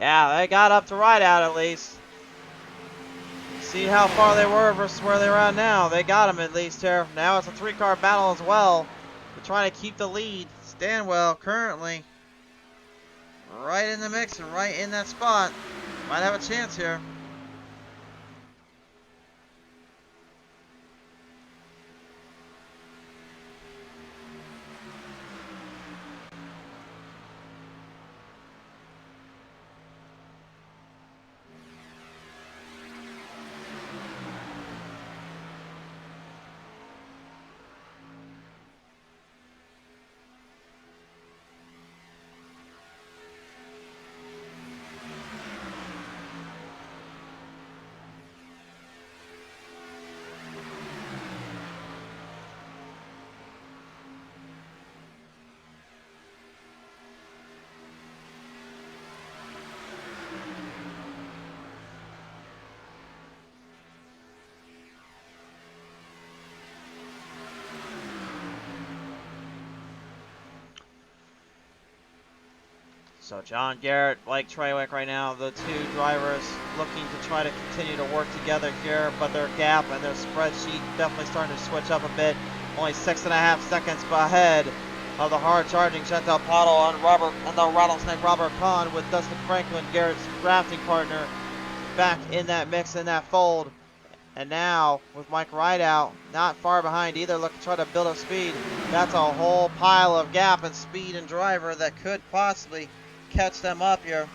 Yeah, they got up to Rideout at least. See how far they were versus where they're at now. They got them at least here. Now it's a 3-car battle as well. They're trying to keep the lead. Stanwell currently right in the mix and right in that spot. Might have a chance here. So John Garrett, Blake Trawick right now, the two drivers looking to try to continue to work together here, but their gap and their spreadsheet definitely starting to switch up a bit. Only 6.5 seconds ahead of the hard-charging Chantal Pottle and the rattlesnake Robert Kahn, with Dustin Franklin, Garrett's drafting partner, back in that mix, in that fold. And now, with Mike Rideout not far behind either, looking to try to build up speed. That's a whole pile of gap and speed and driver that could possibly catch them up here.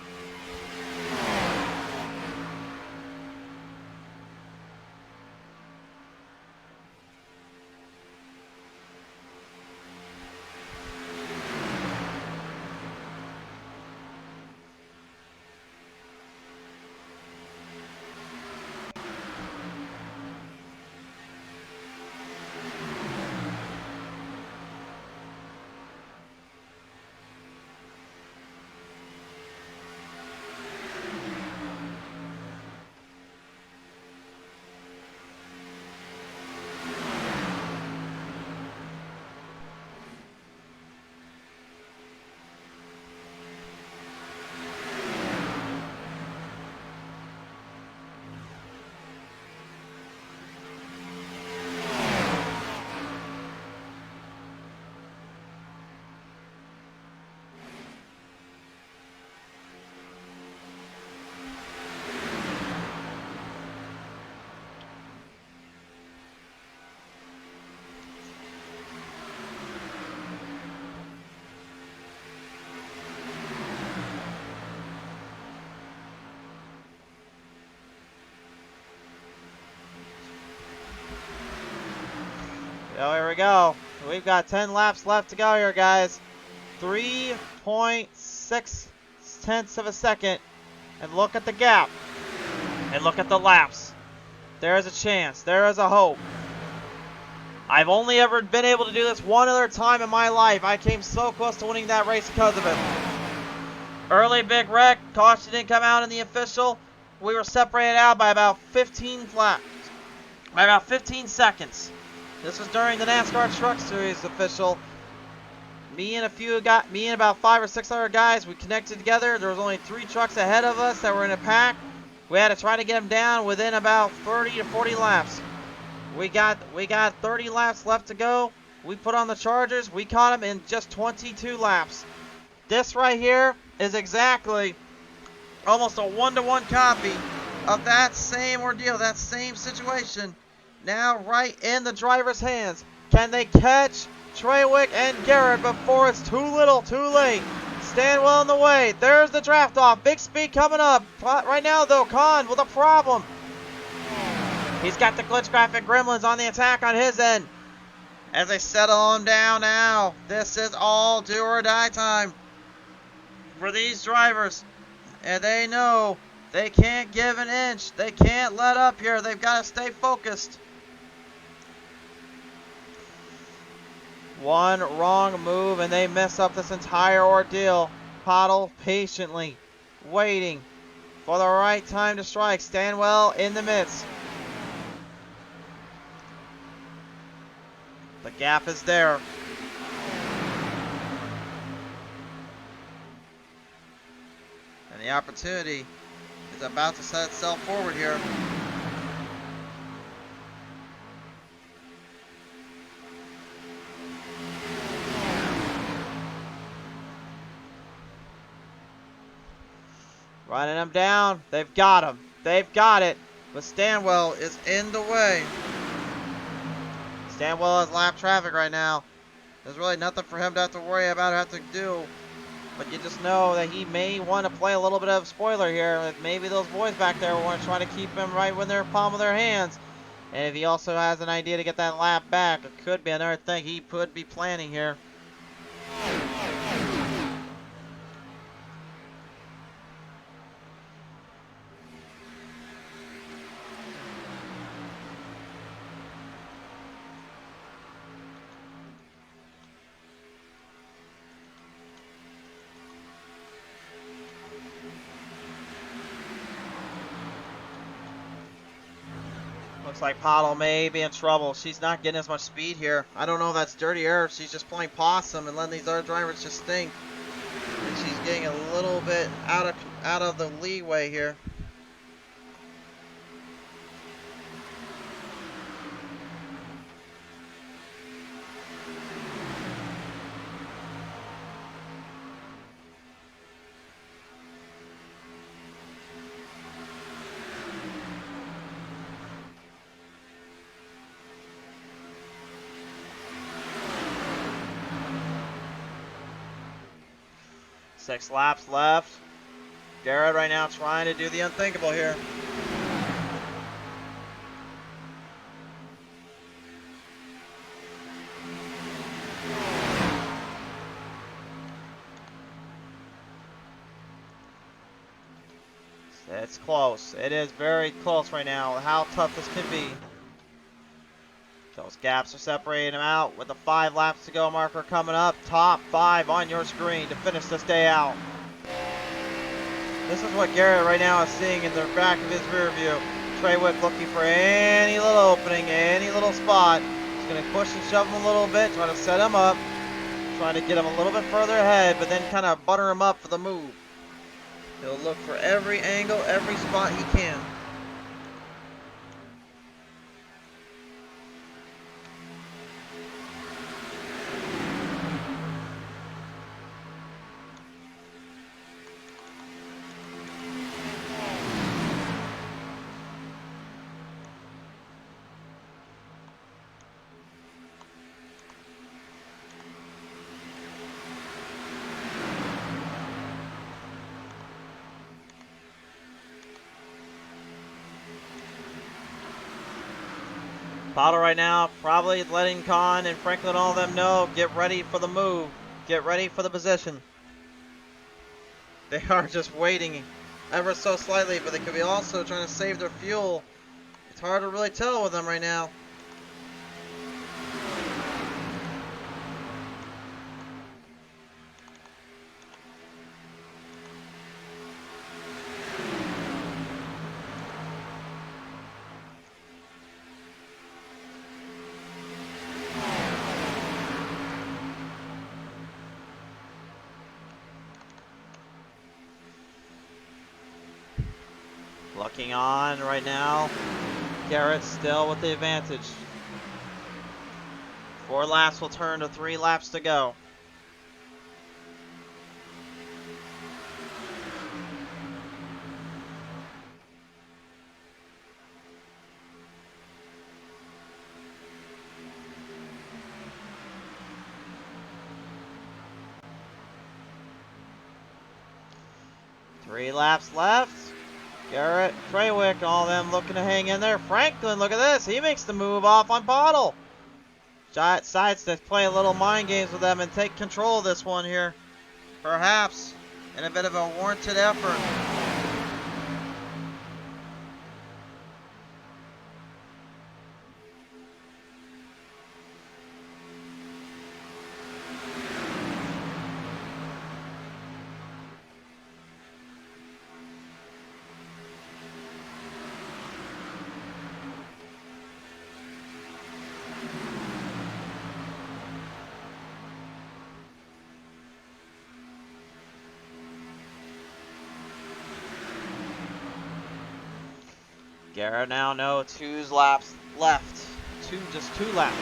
So here we go. We've got 10 laps left to go here, guys. 3.6 tenths of a second. And look at the gap. And look at the laps. There is a chance. There is a hope. I've only ever been able to do this one other time in my life. I came so close to winning that race because of it. Early big wreck. Caution didn't come out in the official. We were separated out by about 15 laps. By about 15 seconds. This was during the NASCAR Truck Series official. Me and about 5 or 6 other guys, we connected together. There was only 3 trucks ahead of us that were in a pack. We had to try to get them down within about 30 to 40 laps. We got 30 laps left to go. We put on the Chargers. We caught them in just 22 laps. This right here is exactly almost a 1-to-1 copy of that same ordeal, that same situation. Now right in the driver's hands. Can they catch Trawick and Garrett before it's too little, too late? Stanwell in the way. There's the draft off. Big speed coming up. Right now, though, Kahn with a problem. He's got the glitch graphic gremlins on the attack on his end. As they settle him down now. This is all do or die time for these drivers. And they know they can't give an inch. They can't let up here. They've got to stay focused. One wrong move and they mess up this entire ordeal. Pottle patiently waiting for the right time to strike. Stanwell in the midst. The gap is there. And the opportunity is about to set itself forward here. Running him down. They've got him. They've got it. But Stanwell is in the way. Stanwell has lap traffic right now. There's really nothing for him to have to worry about or have to do. But you just know that he may want to play a little bit of spoiler here. That maybe those boys back there want to try to keep him right in their palm of their hands. And if he also has an idea to get that lap back, it could be another thing he could be planning here. Looks like Paddle may be in trouble. She's not getting as much speed here. I don't know if that's dirty earth. She's just playing possum and letting these other drivers just think. And she's getting a little bit out of the leeway here. Six laps left. Garrett right now trying to do the unthinkable here. It's close. It is very close right now. How tough this can be. Those gaps are separating them out with the 5 laps to go marker coming up. Top 5 on your screen to finish this day out. This is what Garrett right now is seeing in the back of his rear view. Treywick looking for any little opening, any little spot. He's going to push and shove him a little bit, try to set him up. Trying to get him a little bit further ahead, but then kind of butter him up for the move. He'll look for every angle, every spot he can. Bottle right now, probably letting Khan and Franklin all of them know, get ready for the move. Get ready for the position. They are just waiting ever so slightly, but they could be also trying to save their fuel. It's hard to really tell with them right now. Looking on right now. Garrett still with the advantage. 4 laps will turn to 3 laps to go. Three laps left. Garrett, Treywick, all of them looking to hang in there. Franklin, look at this. He makes the move off on Bottle. Decides to play a little mind games with them and take control of this one here. Perhaps in a bit of a warranted effort. Garrett now, no, 2 laps left. Just two laps.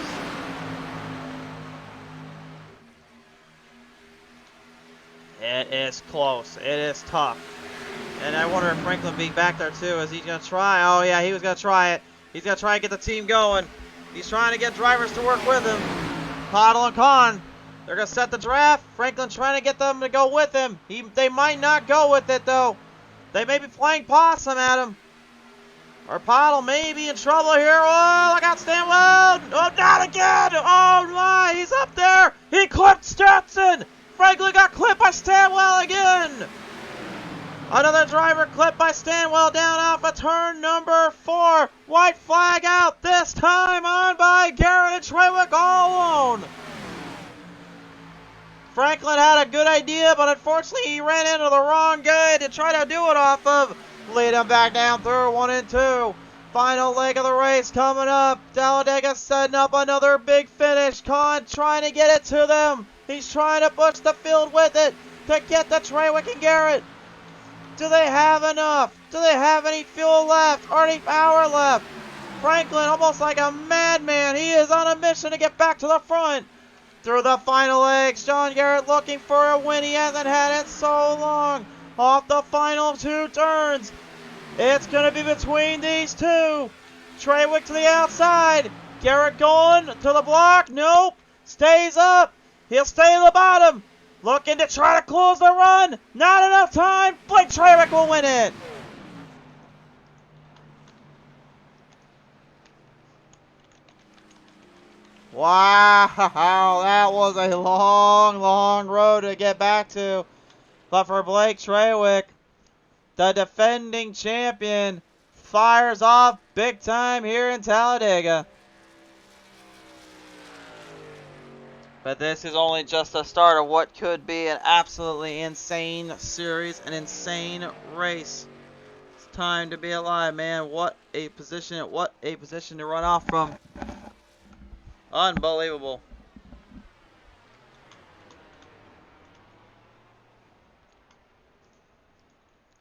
It is close. It is tough. And I wonder if Franklin being back there too. Is he going to try? Oh yeah, he was going to try it. He's going to try and get the team going. He's trying to get drivers to work with him. Pottle and Kahn. They're going to set the draft. Franklin trying to get them to go with him. They might not go with it though. They may be playing possum at him. Or Pottle may be in trouble here. Oh, look out, Stanwell. Oh, not again. Oh my, he's up there. He clipped Stetson. Franklin got clipped by Stanwell again. Another driver clipped by Stanwell down off of turn number 4. White flag out, this time on by Garrett and Treywick all alone. Franklin had a good idea, but unfortunately he ran into the wrong guy to try to do it off of. Lead him back down through 1 and 2. Final leg of the race coming up. Talladega setting up another big finish. Kahn trying to get it to them. He's trying to push the field with it to get to Treywick and Garrett. Do they have enough? Do they have any fuel left or any power left? Franklin, almost like a madman, he is on a mission to get back to the front. Through the final legs, John Garrett looking for a win. He hasn't had it so long. Off the final 2 turns. It's going to be between these two. Treywick to the outside. Garrett going to the block. Nope. Stays up. He'll stay at the bottom. Looking to try to close the run. Not enough time. Blake Treywick will win it. Wow, that was a long, long road to get back to. But for Blake Treywick, the defending champion, fires off big time here in Talladega. But this is only just the start of what could be an absolutely insane series, an insane race. It's time to be alive, man. What a position to run off from. Unbelievable.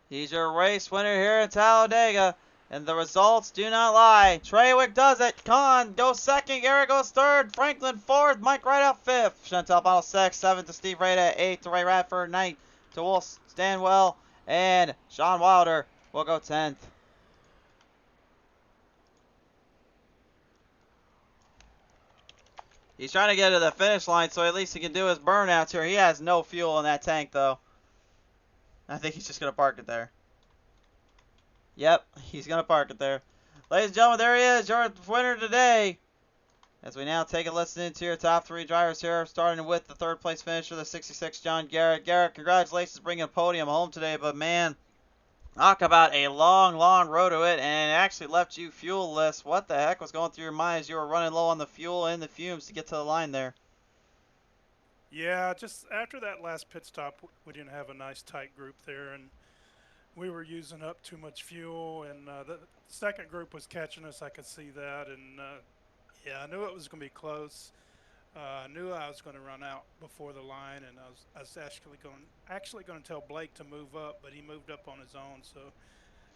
He's your race winner here in Talladega, and the results do not lie. Treywick does it. Kahn goes second. Garrett goes third. Franklin fourth. Mike Rideout fifth. Chantel Bottle sixth. Seventh to Steve Rada. Eighth to Ray Radford. Ninth to Wolf Stanwell. And Sean Wilder will go 10th. He's trying to get to the finish line so at least he can do his burnouts here. He has no fuel in that tank, though. I think he's just going to park it there. Yep, he's going to park it there. Ladies and gentlemen, there he is, your winner today. As we now take a listen into your top 3 drivers here, starting with the 3rd place finisher, the 66, John Garrett. Garrett, congratulations bringing a podium home today, but man, talk about a long, long road to it, and it actually left you fuel-less. What the heck was going through your mind as you were running low on the fuel and the fumes to get to the line there? Yeah, just after that last pit stop, we didn't have a nice tight group there, and we were using up too much fuel, and the second group was catching us. I could see that, and yeah, I knew it was going to be close. I knew I was going to run out before the line, and I was actually going to tell Blake to move up, but he moved up on his own, so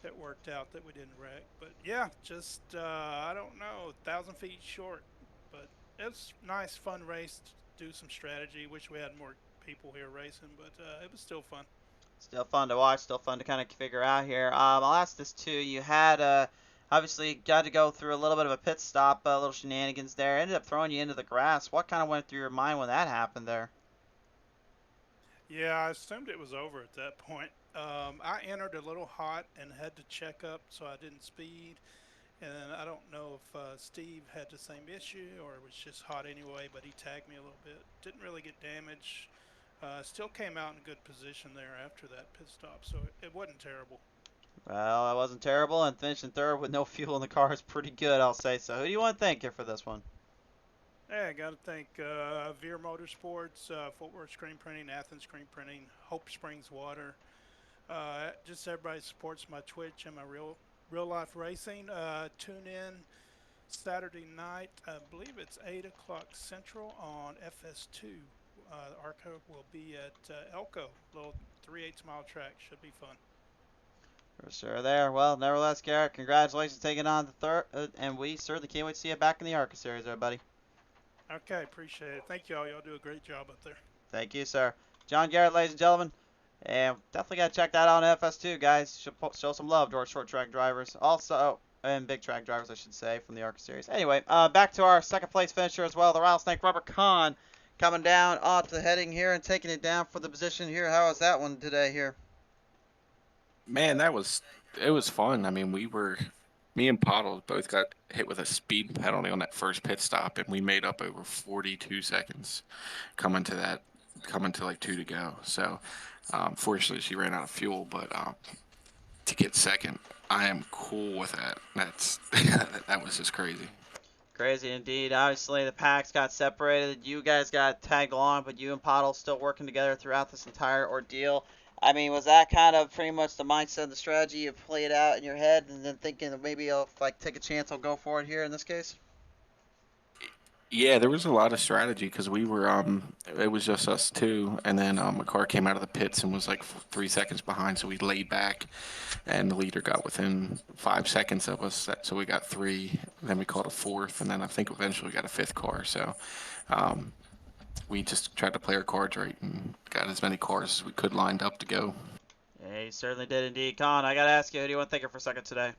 it worked out that we didn't wreck. But yeah, just I don't know, 1,000 feet short, but it was a nice, fun race. Do some strategy. Wish we had more people here racing, but it was still fun. Still fun to watch. Still fun to kind of figure out here. I'll ask this too. You had obviously got to go through a little bit of a pit stop, a little shenanigans there. Ended up throwing you into the grass. What kind of went through your mind when that happened there? Yeah, I assumed it was over at that point. I entered a little hot and had to check up so I didn't speed. And I don't know if Steve had the same issue or it was just hot anyway, but he tagged me a little bit. Didn't really get damaged. Still came out in a good position there after that pit stop, so it wasn't terrible. Well, it wasn't terrible, and finishing 3rd with no fuel in the car is pretty good, I'll say so. Who do you want to thank here for this one? Yeah, I got to thank Veer Motorsports, Fort Worth Screen Printing, Athens Screen Printing, Hope Springs Water. Just everybody supports my Twitch and my real life racing. Tune in Saturday night. I believe it's 8 o'clock Central on FS2. The archive will be at Elko, little 3/8 mile track. Should be fun. For sure there. Well, nevertheless, Garrett, congratulations taking on the third, and we certainly can't wait to see you back in the ARCA series there, buddy. Okay, appreciate it. Thank y'all. Y'all do a great job up there. Thank you, sir. John Garrett, ladies and gentlemen. And definitely got to check that out on FS2, guys. Show some love to our short track drivers. Also, and big track drivers, I should say, from the ARCA series. Anyway, back to our second place finisher as well, the Rattlesnake Rubber Con, coming down off the heading here and taking it down for the position here. How was that one today here? Man, it was fun. I mean, me and Pottle both got hit with a speed penalty on that first pit stop, and we made up over 42 seconds coming to like 2 to go. So, fortunately, she ran out of fuel, but to get second, I am cool with that. That was just crazy. Crazy indeed. Obviously, the packs got separated. You guys got tagged along, but you and Pottle still working together throughout this entire ordeal. I mean, was that kind of pretty much the mindset, the strategy you played out in your head, and then thinking that maybe I'll take a chance, I'll go for it here in this case? Yeah, there was a lot of strategy because we were it was just us two, and then a car came out of the pits and was like 3 seconds behind, so we laid back, and the leader got within 5 seconds of us, so we got 3. Then we called a 4th, and then I think eventually we got a 5th car. So we just tried to play our cards right and got as many cars as we could lined up to go. Yeah, you certainly did indeed. Con, I gotta ask you, who do you want to thank you for second today?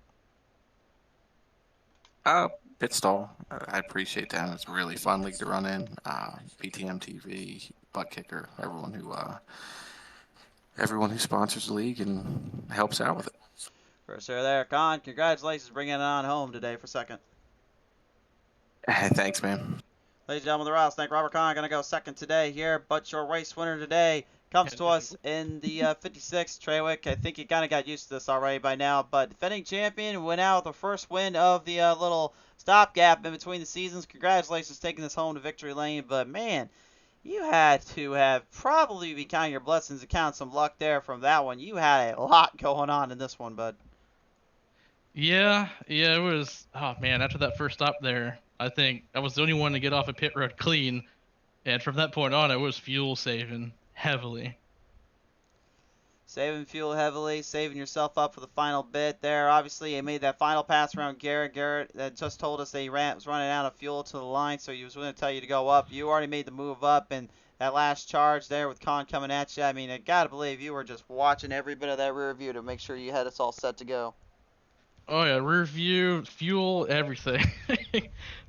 Pit stall. I appreciate that. It's a really fun league to run in. PTM TV, Butt Kicker, everyone who sponsors the league and helps out with it. For sure there. Con, congratulations bringing it on home today for second. Hey, thanks, man. Ladies and gentlemen, the Rattlesnake Robert Con going to go second today here, but your race winner today comes to us in the 56 Treywick. I think you kind of got used to this already by now, but defending champion went out with the first win of the little stopgap in between the seasons. Congratulations taking this home to victory lane, but man, you had to have probably been counting your blessings and count some luck there from that one. You had a lot going on in this one, bud. Yeah, it was. Oh man, after that first stop there, I think I was the only one to get off a pit road clean, and from that point on, it was fuel saving heavily. Saving fuel heavily, saving yourself up for the final bit there. Obviously, he made that final pass around Garrett. Garrett just told us that he was running out of fuel to the line, so he was going to tell you to go up. You already made the move up, and that last charge there with Con coming at you, I mean, I got to believe you were just watching every bit of that rear view to make sure you had us all set to go. Oh yeah, rear view, fuel, everything.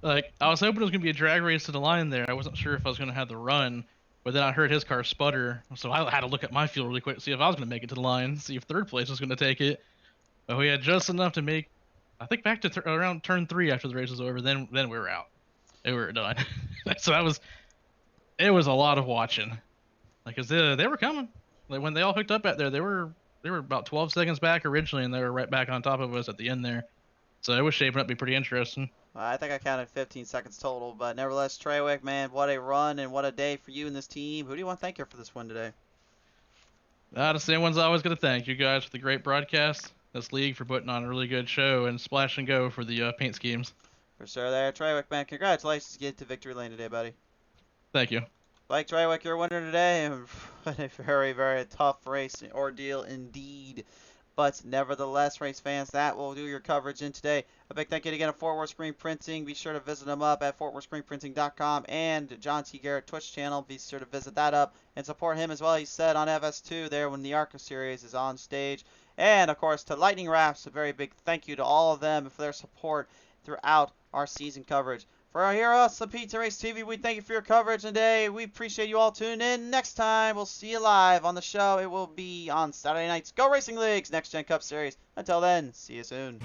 Like, I was hoping it was going to be a drag race to the line there. I wasn't sure if I was going to have the run, but then I heard his car sputter, so I had to look at my fuel really quick to see if I was going to make it to the line, see if third place was going to take it. But we had just enough to make, I think, back to around turn 3 after the race was over. Then we were out. We were done. So it was a lot of watching, like, 'cause they were coming. Like, when they all hooked up at there, they were about 12 seconds back originally, and they were right back on top of us at the end there. So it was shaping up to be pretty interesting. I think I counted 15 seconds total, but nevertheless, Treywick, man, what a run and what a day for you and this team. Who do you want to thank you for this win today? The same one's always going to thank you guys for the great broadcast, this league for putting on a really good show, and Splash and Go for the paint schemes. For sure there. Treywick, man, congratulations to get to victory lane today, buddy. Thank you. Blake Treywick, your winner today. A very, very tough race ordeal indeed. But nevertheless, race fans, that will do your coverage in today. A big thank you again to Fort Worth Screen Printing. Be sure to visit them up at fortworthscreenprinting.com and John T. Garrett Twitch channel. Be sure to visit that up and support him as well. He said on FS2 there when the ARCA series is on stage. And of course to Lightning Wrapz, a very big thank you to all of them for their support throughout our season coverage. For our heroes of Pizza Race TV, we thank you for your coverage today. We appreciate you all tuning in. Next time, we'll see you live on the show. It will be on Saturday nights. Go Racing League's Next Gen Cup Series. Until then, see you soon.